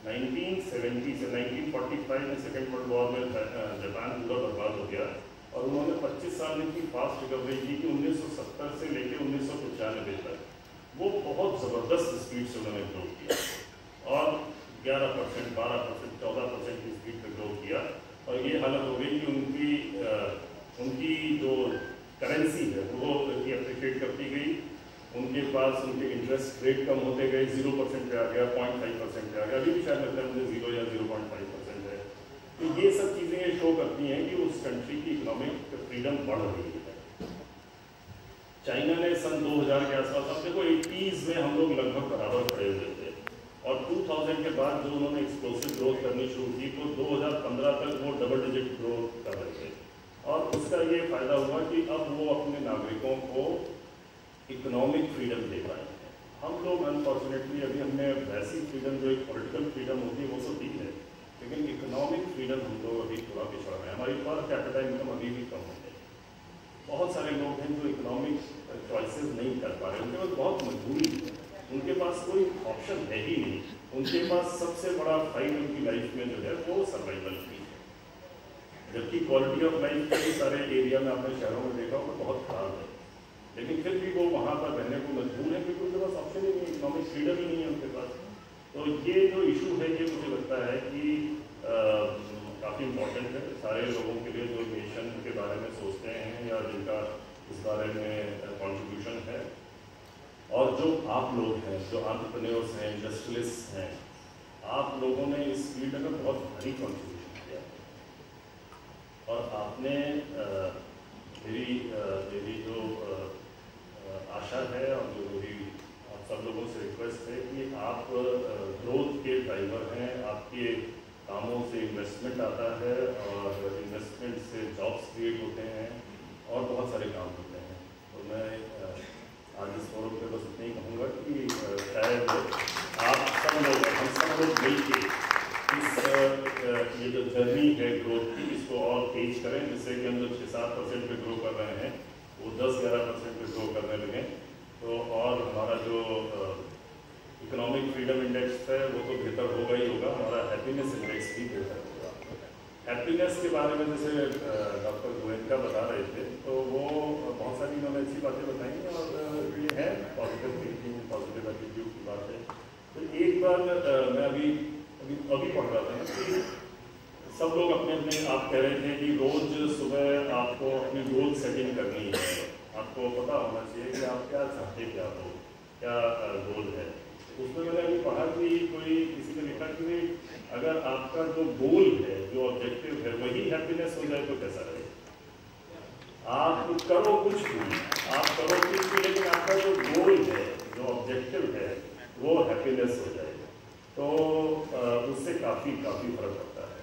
F: 1970 से 1945 में सेकेंड वर्ल्ड वॉर में जापान पूरा बर्बाद हो गया और उन्होंने 25 साल में इतनी फास्ट रिकवरी की कि 1970 से लेकर 1995 तक वो बहुत ज़बरदस्त स्पीड से उन्होंने ग्रो किया और 11%, 12%, 14% की स्पीड पे ग्रो किया। और ये हालत हो गई कि उनकी जो करेंसी है वो अप्रिशिएट करती गई, उनके पास उनके इंटरेस्ट रेट कम होते गए, 0% पे आ गया, 0.5% पे आ गया, अभी भी शायद लगता है मुझे 0 या 0.5% है। तो ये सब चीज़ें ये शो करती हैं कि उस कंट्री की इकोनॉमिक फ्रीडम बढ़ रही है। चाइना ने सन 2000 के आसपास, अब देखो 80s में हम लोग लगभग बराबर खड़े हुए थे और 2000 के बाद जो उन्होंने एक्सप्लोसिव ग्रोथ करनी शुरू की तो 2015 तक वो डबल डिजिट ग्रोथ कर रहे थे। और उसका ये फायदा हुआ कि अब वो अपने नागरिकों को इकोनॉमिक फ्रीडम दे पाए हैं। हम लोग अनफॉर्चुनेटली अभी हमने वैसी फ्रीडम जो एक पॉलिटिकल फ्रीडम होती है वो तो ठीक है, लेकिन इकोनॉमिक फ्रीडम हम लोग अभी थोड़ा पिछड़ रहे हैं। हमारी पर कैपिटा इनकम अभी भी कम है। बहुत सारे लोग हैं जो इकोनॉमिक चॉइसेस नहीं कर पा रहे, उनके पास बहुत मजबूरी है, उनके पास कोई ऑप्शन है ही नहीं। उनके पास सबसे बड़ा फाइट उनकी लाइफ में जो है वो सर्वाइवल की है, जबकि क्वालिटी ऑफ लाइफ कई सारे एरिया में आपने शहरों में देखा होगा बहुत खराब है, लेकिन फिर भी वो वहाँ पर रहने को मजबूर है क्योंकि उनके पास ऑप्शन ही नहीं, इकोनॉमिक फ्रीडम ही नहीं है उनके पास। तो ये जो इशू है ये मुझे लगता है कि काफ़ी इम्पोर्टेंट है सारे लोगों के लिए जो नेशन के बारे में सोचते हैं या जिनका इस बारे में कंट्रीब्यूशन है। और जो आप लोग हैं, जो एंटरप्रेन्योर्स हैं, इंडस्ट्रियलिस्ट हैं, आप लोगों ने इस फील्ड में बहुत भारी कंट्रीब्यूशन किया और आपने मेरी जो आशा है और जो मेरी आप सब लोगों से रिक्वेस्ट है कि आप ग्रोथ के ड्राइवर हैं, आपके कामों से इन्वेस्टमेंट आता है और इन्वेस्टमेंट से जॉब्स क्रिएट होते हैं और बहुत सारे काम होते हैं। तो मैं आज इस फोरम पे बस इतना ही कहूँगा कि शायद आप सब लोग, हम सब लोग मिल के कि इसको और तेज करें, जिससे कि हम जो 6-7% पे ग्रो कर रहे हैं वो 10-11% पे ग्रो करने लगें। तो और हमारा जो इकोनॉमिक फ्रीडम इंडेक्स है वो तो बेहतर होगा ही होगा, हमारा हैप्पीनेस इंडेक्स भी बेहतर होगा। हैप्पीनेस के बारे में जैसे डॉक्टर गोयनका बता रहे थे, तो वो बहुत सारी उन्होंने अच्छी बातें बताई और ये है पॉजिटिव थिंकिंग, पॉजिटिव एटीट्यूड की बात है। तो एक बार मैं अभी पढ़ रहा था कि सब लोग अपने अपने, आप कह रहे थे कि रोज सुबह आपको अपनी गोल सेटिंग करनी है, आपको पता होना चाहिए कि आप क्या चाहते, क्या हो, क्या गोल है। उसमें मैंने अभी पढ़ा कि कोई किसी ने लिखा कि अगर आपका जो गोल है, जो ऑब्जेक्टिव है वही हैप्पीनेस हो जाए तो कैसा रहे। आप करो कुछ भी, लेकिन आपका जो गोल है, जो ऑब्जेक्टिव है वो हैप्पीनेस हो जाए तो उससे काफ़ी फर्क पड़ता है।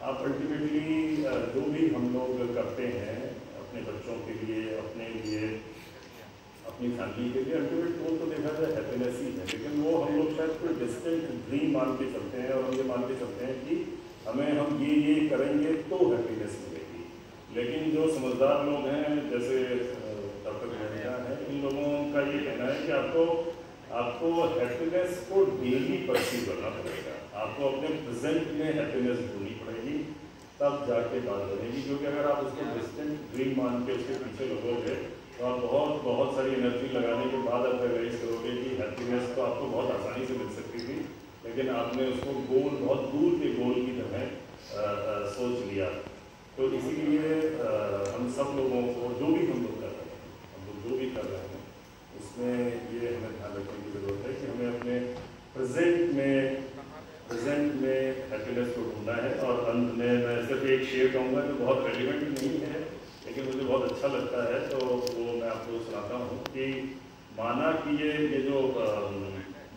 F: आप अल्टीमेटली जो भी हम लोग करते हैं अपने बच्चों के लिए, अपने लिए, अपनी फैमिली के लिए, अल्टीमेट गोल तो देखा जाए हैप्पीनेस ही है, लेकिन वो हम लोग शायद कोई डिस्टेंट ड्रीम मान के चलते हैं और हम ये मान के चलते हैं कि हम ये करेंगे तो हैप्पीनेस मिलेगी। लेकिन जो समझदार लोग हैं, जैसे डॉक्टर गोयनका है, इन लोगों का ये कहना है कि आपको हैप्पीनेस को डेली परसीव करना पड़ेगा, आपको अपने प्रेजेंट में हैप्पीनेस ढूंढनी पड़ेगी, तब जाके बात बनेगी। क्योंकि अगर आप उसको डिस्टेंट ड्रीम मान के उसके पीछे लगोगे तो आप बहुत सारी एनर्जी लगाने के बाद आप रियलाइज करोगे कि हैप्पीनेस तो आपको बहुत आसानी से मिल सकती थी, लेकिन आपने उसको गोल, बहुत दूर के गोल की तरह सोच लिया। तो इसीलिए हम सब लोगों को जो भी हम लोग कर रहे हैं, उसमें ये हमें ध्यान रखने की ज़रूरत है कि हमें अपने प्रेजेंट में हैप्पीनेस को ढूंढना है। और अंत में मैं सिर्फ एक शेयर कहूँगा जो बहुत रेलिवेंट नहीं है लेकिन मुझे बहुत अच्छा लगता है, तो वो मैं आपको सुनाता हूँ कि माना कि ये जो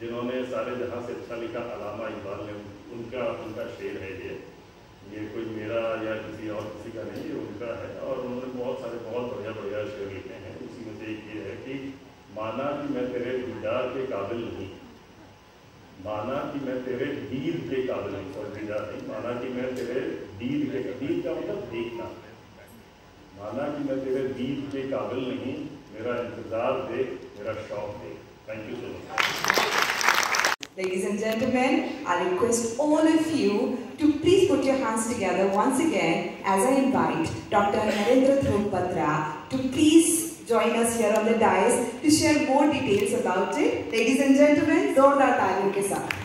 F: जिन्होंने सारे जहाँ से अच्छा लिखा, अलामा इकबाल ने, उनका शेर है ये कोई मेरा या किसी और किसी का नहीं, ये उनका है और उन्होंने बहुत बढ़िया शेर लिखे हैं। उसी में से एक ये है कि माना कि मैं तेरे दीदार के काबिल नहीं, माना कि मैं तेरे दीद के काबिल नहीं, और दीदार नहीं, माना कि मैं तेरे दीद का मतलब देखना, माना कि मैं तेरे दीद के काबिल नहीं, मेरा इंतजार देख, मेरा शौक देख। Thank you so much.
A: Ladies and gentlemen, I request all of you to please put your hands together once again as I invite Dr. Narendra Dhruv Batra to please join us here on the dais to share more details about it. Ladies and gentlemen, जोरदार तालियों के साथ।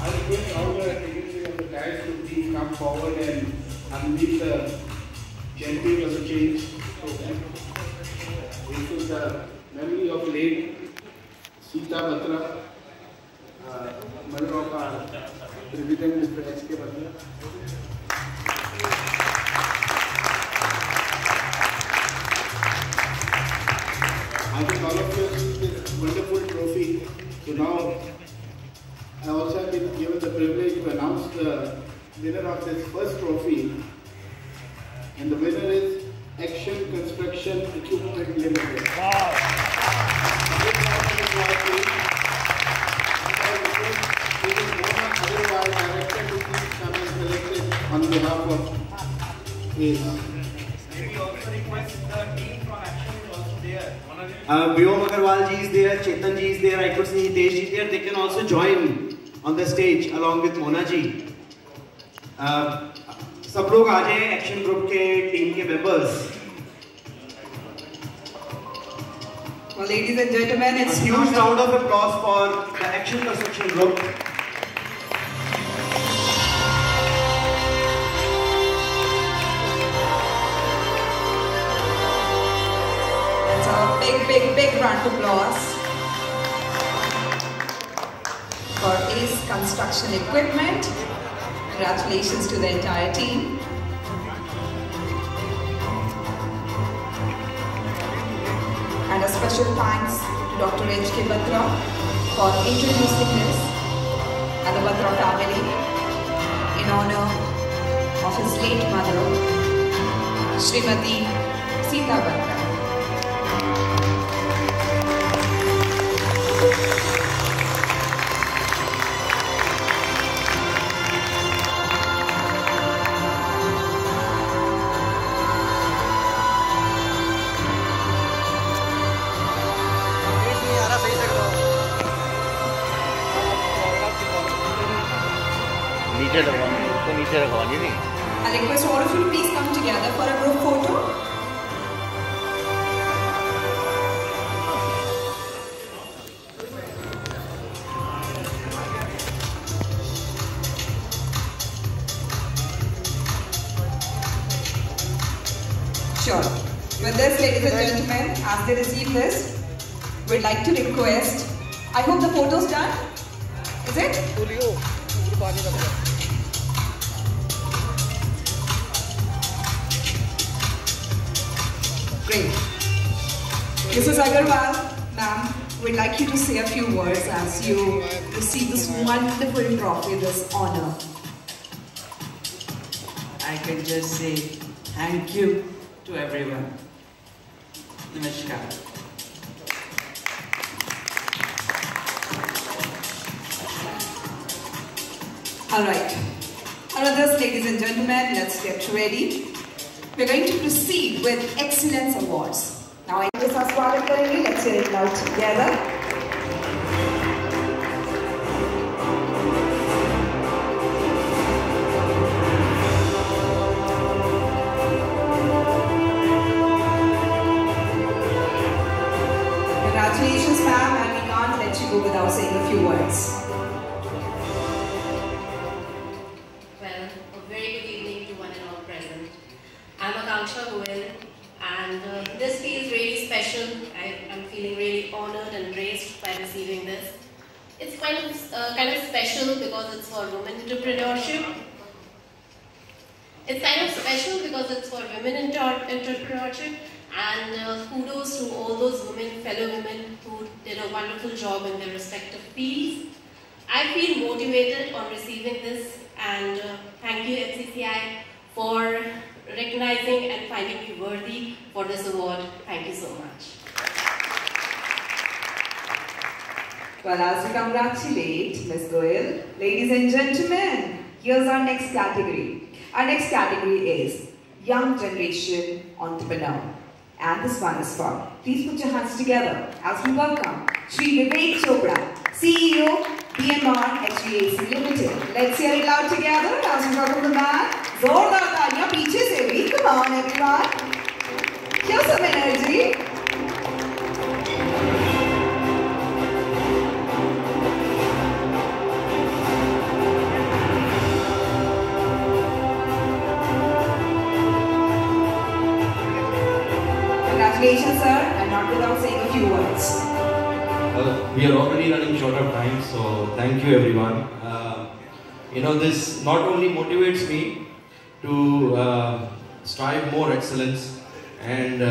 G: I request all the dignitaries on the dais to please come forward and unveil the champion of the change program. This is the memory of late Sita Batra, mother of our President Mr. H.K. Batra. I think all of you have seen this wonderful trophy. So now I also have been given the privilege to announce the winner of this first trophy, and the winner is Action Construction Equipment Limited. Wow! Director to please come and select it on behalf of ACE.
E: We also request the team from Action is also there.
C: Vyom Agarwal ji is there, Chetan ji is there, I could see Hitesh ji is there. They can also join on the stage along with Mona ji. सब लोग आ जाए action group के team के members.
A: Well, ladies and gentlemen, it's
C: a huge round of applause for the Action Construction Group.
A: That's a big round of applause for ACE Construction Equipment. Congratulations to the entire team. And a special thanks to Dr. H.K. Batra for introducing us and the Batra family in honor of his late mother, Srimati Sita Batra.
H: I request all of you to please come together for a group photo. Sure. With this, ladies and gentlemen, as they receive this, we'd like to request, I hope the photo's done. Is it? Great. Mrs. Agarwal, ma'am, we'd like you to say a few words as you receive this wonderful trophy, this honor.
I: I can just say thank you to everyone. Namaskar.
H: All right. And with this, ladies and gentlemen, let's get ready. We're going to proceed with Excellence Awards. Now,
A: let's hear it loud together.
H: Congratulations, ma'am, and we can't let you go without saying a few words.
J: Well, a very good evening to one and all present. I'm Akanksha Goel, and this feels really special. I'm feeling really honored and graced by receiving this. It's kind of special because it's for women entrepreneurship. It's kind of special because it's for women entrepreneurship, and kudos to all those fellow women who did a wonderful job in their respective fields. I feel motivated on receiving this, and thank you FCCI for recognizing and finding me worthy for this award. Thank you so much.
A: Well, as we congratulate Ms. Goel, ladies and gentlemen, here's our next category. Our next category is Young Generation Entrepreneur. And this one is for, please put your hands together as we welcome Shri Vivek Chopra, CEO, BMR HVAC Limited. Let's hear it loud together as we welcome the man. Zordar taaliyan peeche se bhi. Come on everyone. Here's some energy. Congratulations, sir, and not without saying a few words.
K: We are already running short of time, so thank you everyone. This not only motivates me to strive more excellence and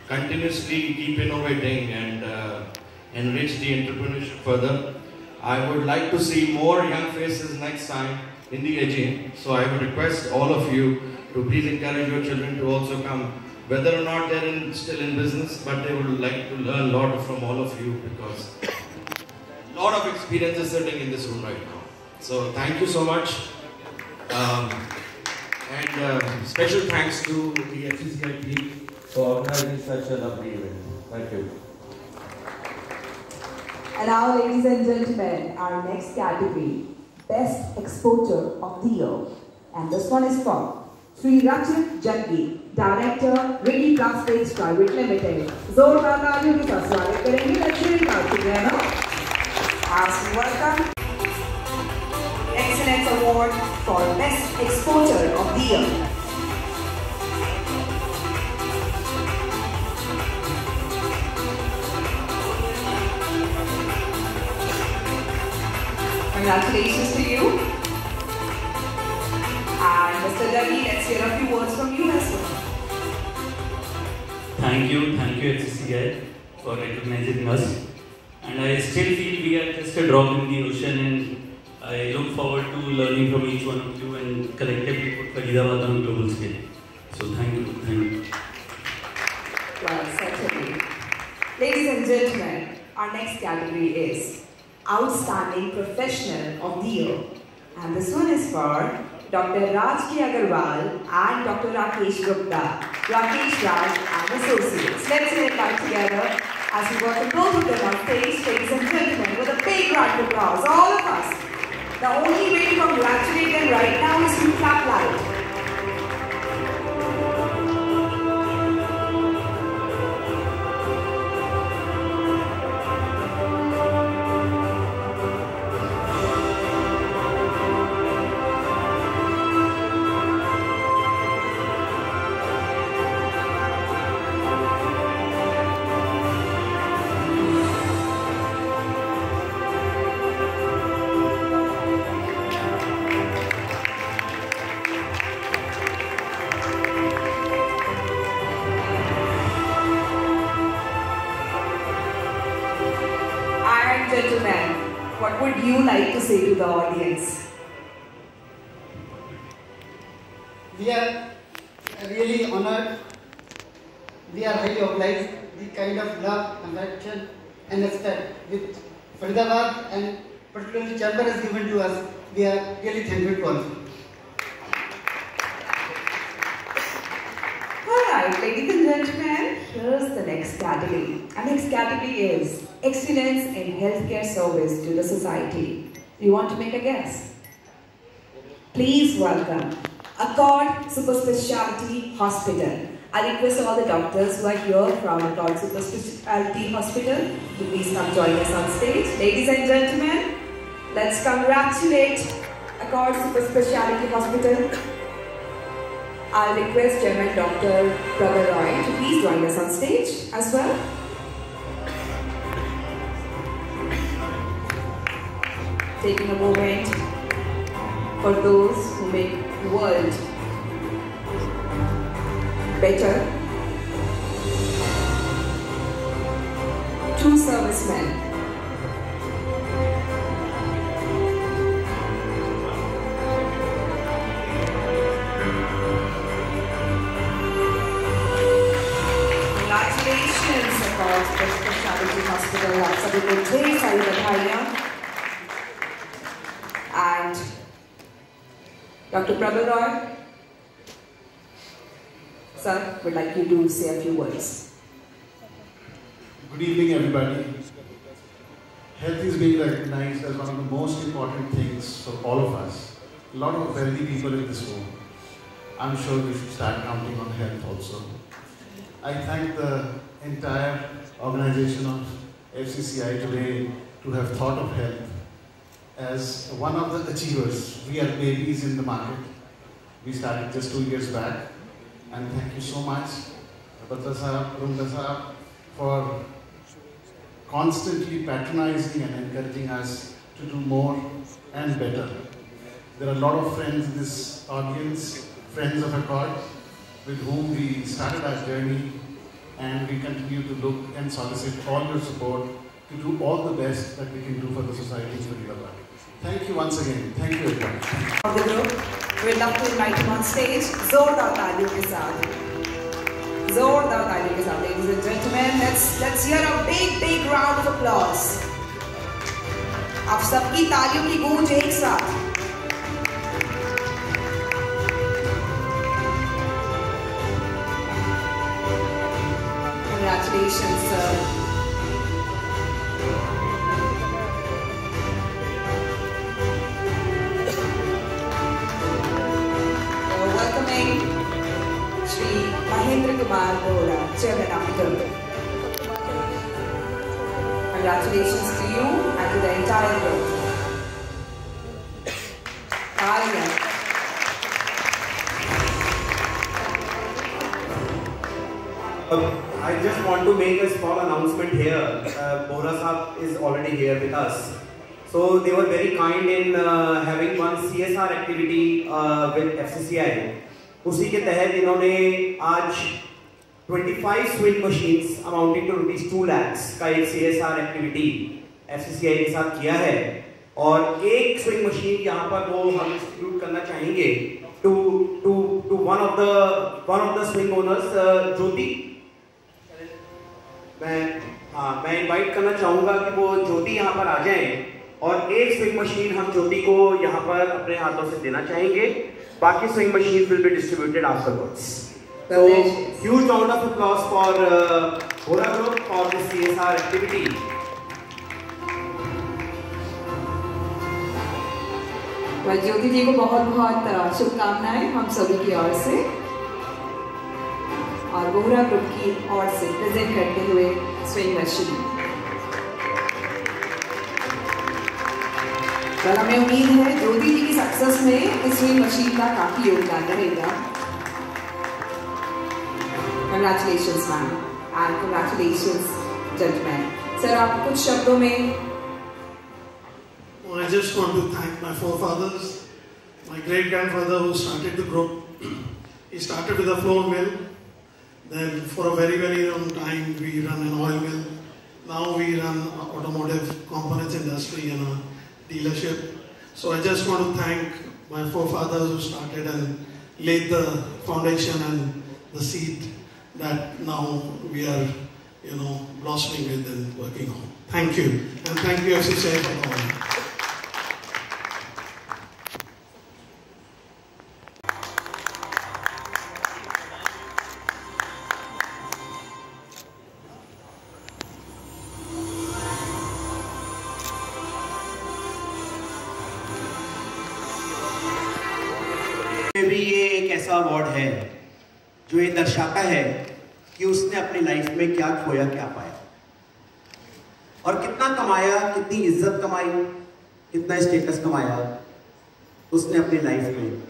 K: continuously keep innovating and enrich the entrepreneurship further. I would like to see more young faces next time in the AGM, so I would request all of you to please encourage your children to also come. Whether or not they're still in business, but they would like to learn a lot from all of you because a lot of experience is sitting in this room right now. So thank you so much. And special thanks to the FCCI team for organizing such a lovely event. Thank you.
A: And now, ladies and gentlemen, our next category, Best Exporter of the Year. And this one is for Sri Rachit Jaggi, Director, Ricky Plastics Private Limited. Zordar taaliyon ke saath swagat karenge. Let's hear it out together. As we welcome Excellence Award for Best Exporter of the Year. Congratulations to you. And Mr. Jaggi, let's hear a few words from you as well.
L: Thank you FCCI for recognizing us. And I still feel we are just a drop in the ocean, and I look forward to learning from each one of you and collectively put Faridabad on global scale. So thank you.
A: Well, certainly. Ladies and gentlemen, our next category is Outstanding Professional of the Year. And this one is for Dr. Raj K. Agarwal and Dr. Rakesh Gupta, Rakesh Raj and Associates. Let's get back together as we welcome both of them on stage, ladies and gentlemen, with a big round of applause, all of us. The only way to congratulate them right now is to clap loud. Gentlemen, what would you like to say to the audience?
M: We are really honored. We are highly obliged the kind of love, affection and respect which Faridabad and particularly Chamber has given to us. We are really thankful for it.
A: Alright, ladies and gentlemen, here's the next category. Our next category is Excellence in Healthcare Service to the Society. Do you want to make a guess? Please welcome Accord Super Speciality Hospital. I request all the doctors who are here from Accord Super Speciality Hospital to please come join us on stage. Ladies and gentlemen, let's congratulate Accord Super Speciality Hospital. I'll request Chairman Dr. Prabal Roy to please join us on stage as well. Taking a moment for those who make the world better. Two servicemen. Congratulations about the Speciality Hospital. आप सभी को ढेर सारी बधाइयाँ. And Dr. Prabal Roy, sir, would like you to say a few words.
G: Good evening, everybody. Health is being recognized as one of the most important things for all of us. A lot of wealthy people in this room. I'm sure we should start counting on health also. I thank the entire organization of FCCI today to have thought of health as one of the achievers. We are babies in the market. We started just 2 years back. And thank you so much, Batra Sahab, Rumda Sahab, for constantly patronizing and encouraging us to do more and better. There are a lot of friends in this audience, friends of Accord, with whom we started our journey, and we continue to look and solicit all your support to do all the best that we can do for the society in Faridabad. Thank you once again. Thank you everyone.
A: Of the group, we'd love to invite him on stage. Zordar taaliyon ke saath. Zordar taaliyon ke saath, ladies and gentlemen. Let's hear a big round of applause. आप सबकी तालियों की गूंज एक साथ. Congratulations, sir. Welcoming Shri Mahendra Kumar Bora, Chairman of the group. Congratulations to you and to the entire group.
C: I just want to make a small announcement here. Bora Sahab is already here with us. So they were very kind in having one CSR activity with FCCI. उसी के तहत इन्होंने आज 25 swing machines amounting to ₹2 lakhs का एक CSR activity FCCI के साथ किया है. और एक स्विंग मशीन यहाँ पर वो हम डिस्ट्रीब्यूट करना चाहेंगे to one of the swing owners, Jyoti. मैं इनवाइट करना चाहूंगा कि वो ज्योति यहाँ पर आ जाएं और एक स्विंग मशीन हम ज्योति को यहाँ पर अपने हाथों से देना चाहेंगे। बाकी swing machine will be distributed afterwards. So huge round of applause for Bora Group for this CSR activity.
H: ज्योति जी को बहुत बहुत शुभकामनाएं हम सभी की ओर से और बोहरा ग्रुप की ओर से प्रेजेंट करते हुए स्विंग मशीन। और हमें उम्मीद है ज्योति जी की सक्सेस में इस स्विंग मशीन का काफी योगदान रहेगा। Congratulations, ma'am, and congratulations, gentlemen. Sir, आप कुछ शब्दों में
N: I just want to thank my forefathers, my great-grandfather who started the group. He started with a flour mill. Then for a very, very long time we run an oil mill. Now we run automotive components industry and a dealership. So I just want to thank my forefathers who started and laid the foundation and the seed that now we are, blossoming with and working on. Thank you. And thank you FCCI for the honor.
C: भी ये एक ऐसा award है जो ये दर्शाता है कि उसने अपनी लाइफ में क्या खोया क्या पाया और कितना कमाया, कितनी इज्जत कमाई, कितना स्टेटस कमाया उसने अपनी लाइफ में।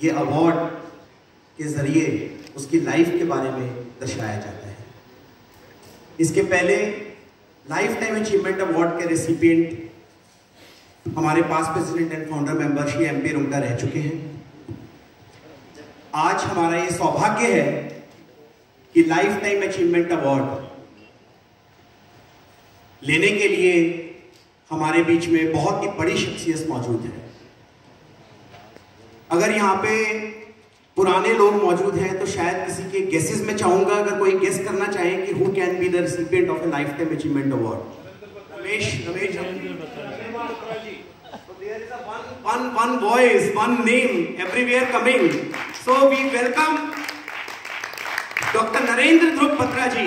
C: ये अवार्ड के जरिए उसकी लाइफ के बारे में दर्शाया जाता है। इसके पहले लाइफ टाइम अचीवमेंट अवार्ड के रेसिपिएंट हमारे past president and founder member Shri MP Rungta रह चुके हैं। आज हमारा ये सौभाग्य है कि लाइफ टाइम अचीवमेंट अवार्ड लेने के लिए हमारे बीच में बहुत ही बड़ी शख्सियत मौजूद है। अगर यहाँ पे पुराने लोग मौजूद हैं तो शायद किसी के गेसेस में चाहूंगा, अगर कोई गेस करना चाहे कि who can be the recipient of A life time achievement award. Ramesh there is a one voice, one name everywhere coming. So we welcome Dr. Narendra Dhruv Batra ji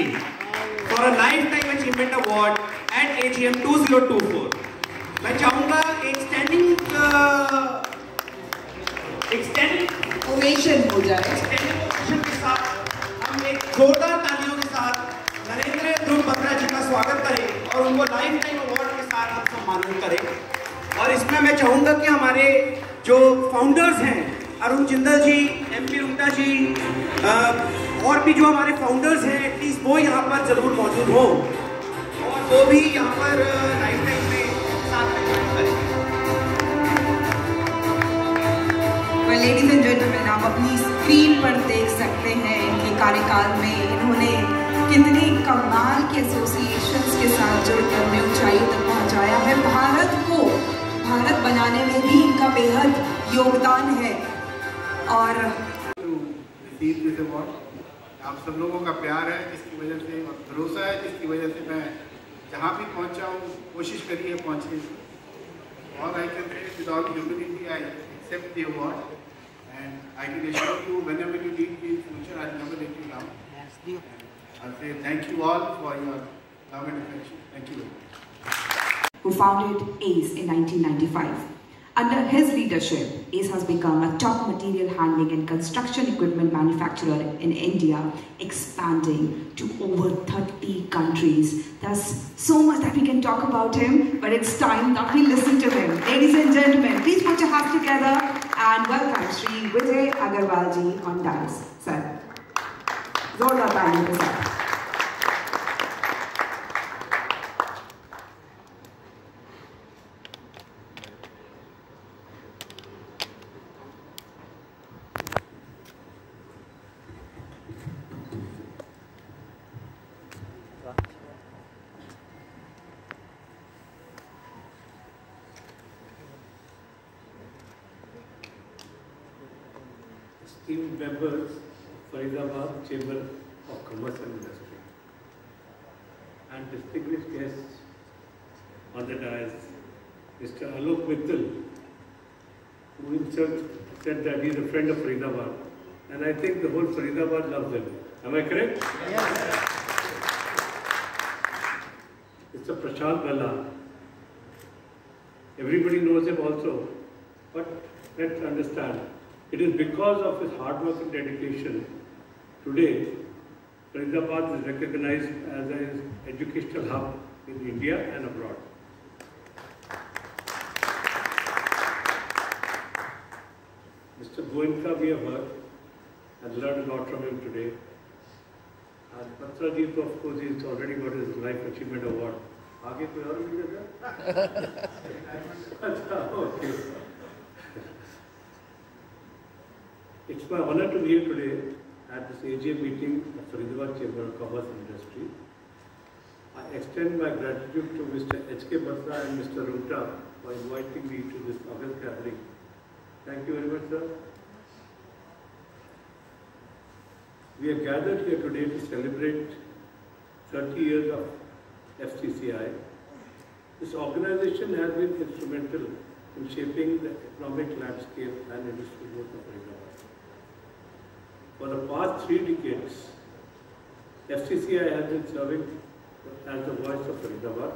C: for a lifetime achievement award at AGM 2024. मैं चाहूंगा एक standing
H: ovation हो जाए।
C: Standing ovation के साथ हम एक जोरदार तालियों के साथ नरेंद्र ध्रुव बत्रा जी का स्वागत करें और उनको लाइफ टाइम अवार्ड के साथ हम सम्मानित करें। और इसमें मैं चाहूंगा कि हमारे जो फाउंडर्स हैं, अरुण जिंदल जी, MP रुंगटा जी, और भी जो हमारे फाउंडर्स हैं, एटलीस्ट वो यहाँ पर जरूर मौजूद हो और वो भी यहाँ पर लाइफ टाइम में साथ में ज्वाइन करें।
H: लेडीज एंड जेंटलमैन, आप अपनी स्क्रीन पर देख सकते हैं इनके कार्यकाल में इन्होंने कितने कमाल के एसोसिएशंस के साथ जुड़कर उन्हें ऊंचाई तक पहुंचाया है। भारत बनाने में भी इनका बेहद योगदान है। और
G: आप सब लोगों का प्यार है जिसकी वजह से और भरोसा है जिसकी वजह से मैं जहाँ भी पहुँचा हूँ कोशिश करी है पहुँचने की। और I can say with all humility I accept the award and I can assure you whenever you need me in future I will never let you down. I say thank you all for your love and affection. Thank you.
H: Who founded ACE in 1995. Under his leadership, ACE has become a top material handling and construction equipment manufacturer in India, expanding to over 30 countries. There's so much that we can talk about him, but it's time that we listen to him. Ladies and gentlemen, please put your hands together and welcome Shri Vijay Agarwal ji on dais. Sir. जोरदार तालियों के साथ।
O: esteemed members of Faridabad Chamber of Commerce and Industry, and distinguished guests on the dais, Mr. Alok Mittal, who himself said that he is a friend of Faridabad, and I think the whole Faridabad loves him. Am I correct? Yes. Mr. Prashant Balla. Everybody knows him also, but let's understand, it is because of his hard work and dedication today Faridabad is recognized as an educational hub in India and abroad. Mr. Goenka, we have heard and learned a lot from him today. And Batra ji, of course, he's already got his Life Achievement Award. आगे कोई और मिल जाएगा? अच्छा, okay. It's my honor to be here today at this AGM meeting of Faridabad Chamber of Commerce and Industry. I extend my gratitude to Mr. H.K. Batra and Mr. Rungta for inviting me to this August gathering. Thank you very much, sir. We are gathered here today to celebrate 30 years of FCCI. This organization has been instrumental in shaping the economic landscape and industry growth of Faridabad. For the past 3 decades, FCCI has been serving as the voice of Faridabad,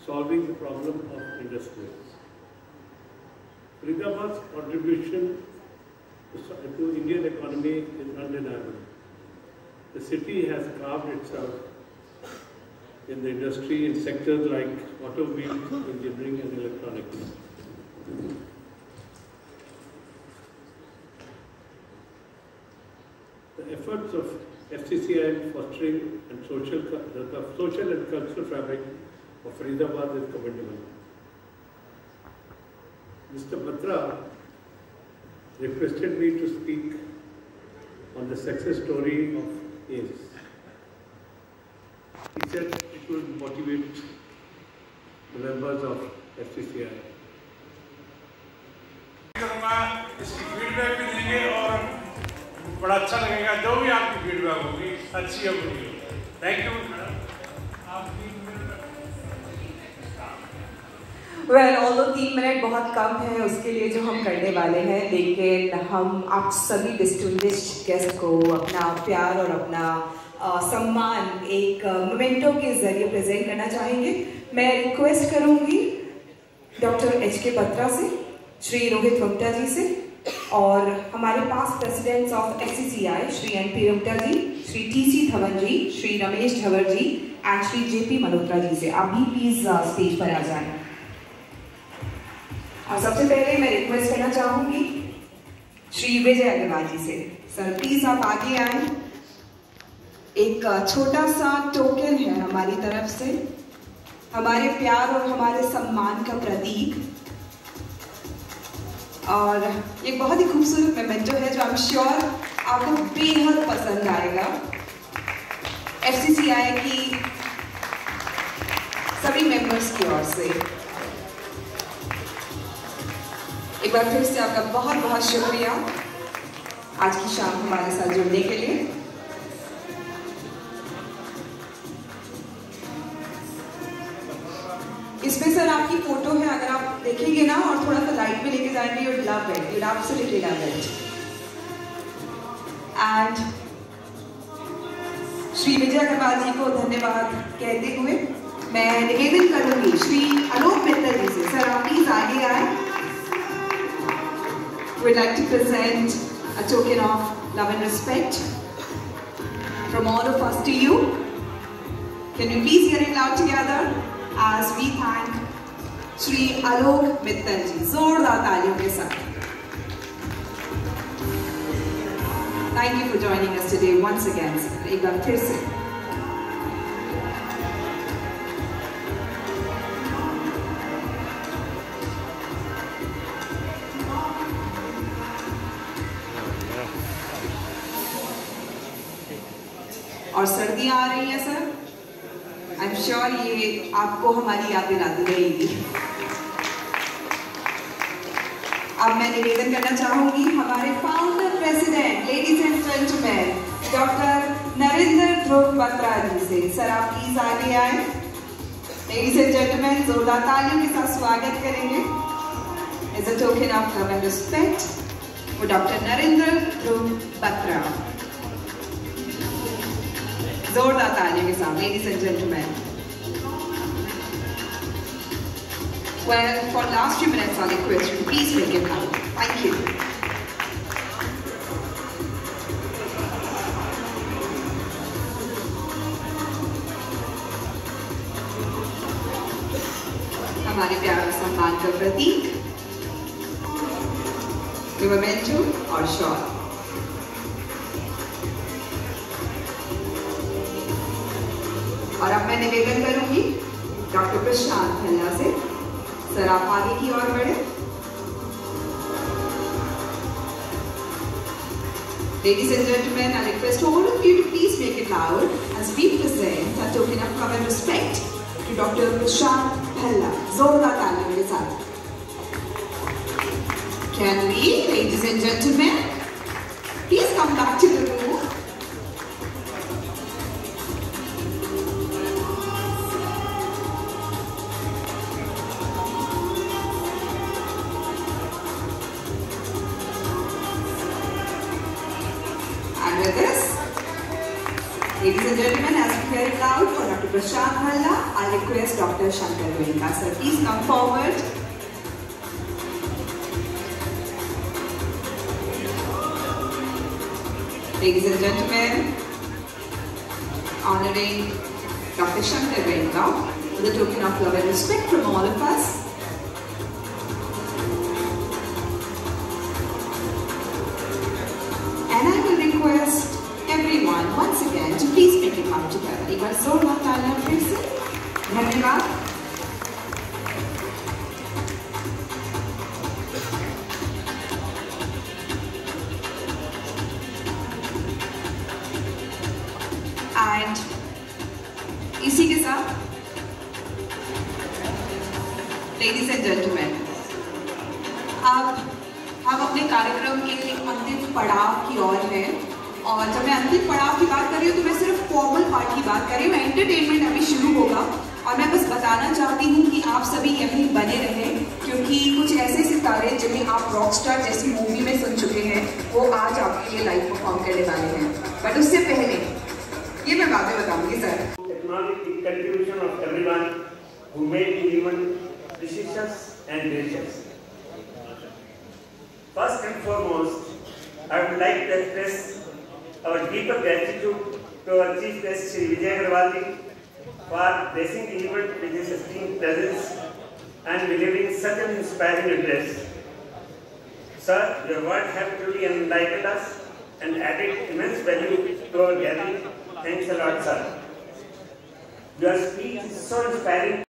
O: solving the problem of industries. Faridabad's contribution to Indian economy is undeniable. The city has carved itself in the industry in sectors like automobiles, engineering and electronics. The efforts of FCCI in fostering and the social and cultural fabric of Faridabad is commendable. Mr. Batra requested me to speak on the success story of ACE. He said it will motivate the members of FCCI.
B: इसकी feedback भी देंगे और बड़ा अच्छा लगेगा जो भी आपकी फीडबैक होगी अच्छी या बुरी। Thank you
A: Well, although 3 minute बहुत कम है उसके लिए जो हम करने वाले हैं, लेकिन हम आप सभी डिस्टिंग्विश्ड गेस्ट को अपना प्यार और अपना सम्मान एक मोमेंटो के जरिए प्रेजेंट करना चाहेंगे। मैं रिक्वेस्ट करूंगी डॉक्टर H.K. बत्रा से, श्री रोहित रुंगटा जी से और हमारे past presidents of FCCI Shri N.P. Rungta ji, Shri T.C. Dhawan ji, Shri Ramesh Dhawar ji and Shri J.P. Malhotra ji से आप भी प्लीज स्टेज पर आ जाएं। और सबसे पहले मैं रिक्वेस्ट करना चाहूंगी श्री विजय अग्रवाल जी से, सर प्लीज आप आगे आए। एक छोटा सा टोकन है हमारी तरफ से, हमारे प्यार और हमारे सम्मान का प्रतीक, और एक बहुत ही खूबसूरत मोमेंटो है जो आई एम श्योर आपको बेहद पसंद आएगा। FCCI की सभी मेंबर्स की ओर से एक बार फिर से आपका बहुत बहुत शुक्रिया आज की शाम हमारे साथ जुड़ने के लिए। इसमें सर आपकी फोटो है, अगर आप देखेंगे ना और थोड़ा सा लाइट में लेके जाएंगे, you'd love it, you'd absolutely love it. And Shri Vijay Agarwal जी को धन्यवाद कहते हुए मैं निवेदन करूंगी श्री अलोक मित्तल जी से, सर आप प्लीज आगे आए। We'd like to present a token of love and respect from all of us to you. Can we please hear it loud together as we thank Shri Alok Mittal ji. जोरदार तालियों के साथ। Thank you for joining us today once again, sir. एक बार फिर से। और सर्दियां आ रही हैं सर, आई एम श्योर ये आपको हमारी याद दिलाती रहेगी।
H: अब मैं निवेदन करना चाहूंगी हमारे founder president, ladies and gentleman, doctor Narendra Dhruv Batra ji से। सर आप प्लीज आगे आए। लेडीज एंड जेंटलमैन, जोरदार तालियों के साथ स्वागत करेंगे। As a token of love and respect वो डॉक्टर नरेंद्र ध्रुव बत्रा। जोरदार तालियों के साथ ladies and gentleman. Well, for last 2 minutes, I'll request you please make it loud. Thank you. हमारे प्यार सम्मान का प्रतीक मेमेंटो और शॉल। और अब मैं निवेदन करूंगी डॉक्टर प्रशांत भल्ला से। सर आप आगे की ओर बढ़े। Ladies and gentlemen, I request all of you to please make it loud as we present a token of love and respect to Dr. Prashant Bhalla. जोरदार तालियों के साथ। Can we, ladies and gentlemen, please come back to the room? With this, ladies and gentlemen, as we hear it loud for Dr. Prashant Bhalla, I request Dr. Shankar Goenka. Sir, please come forward. Ladies and gentlemen, honoring Dr. Shankar Goenka with a token of love and respect from all of us. And I will request everyone once again to please make it come together. एक बार जोरदार तालियां फिर से। धन्यवाद। And इसी के साथ ladies and gentlemen, अब हम अपने कार्यक्रम के अंतिम पड़ाव की ओर हैं। और जब मैं अंतिम पड़ाव की बात कर रही हूँ तो मैं सिर्फ फॉर्मल पार्ट की बात कर रही हूँ। एंटरटेनमेंट अभी शुरू होगा और मैं बस बताना चाहती हूँ कि आप सभी यहीं बने रहें, क्योंकि कुछ ऐसे सितारे जिन्हें आप रॉकस्टार जैसी मूवी में सुन चुके हैं वो आज आपके लिए लाइव परफॉर्म करने वाले हैं। बट उससे पहले ये मैं बातें बताऊंगी sir.
P: Contribution of everyone who made even decisions and decisions. First and foremost, I would like to express our deeper gratitude to our Chief Guest Shri Vijay Agarwal ji for blessing the event with his esteemed presence and delivering such an inspiring address. Sir, your words have truly enlightened us and added immense value to our gathering. Thanks a lot, sir. Your speech is so inspiring.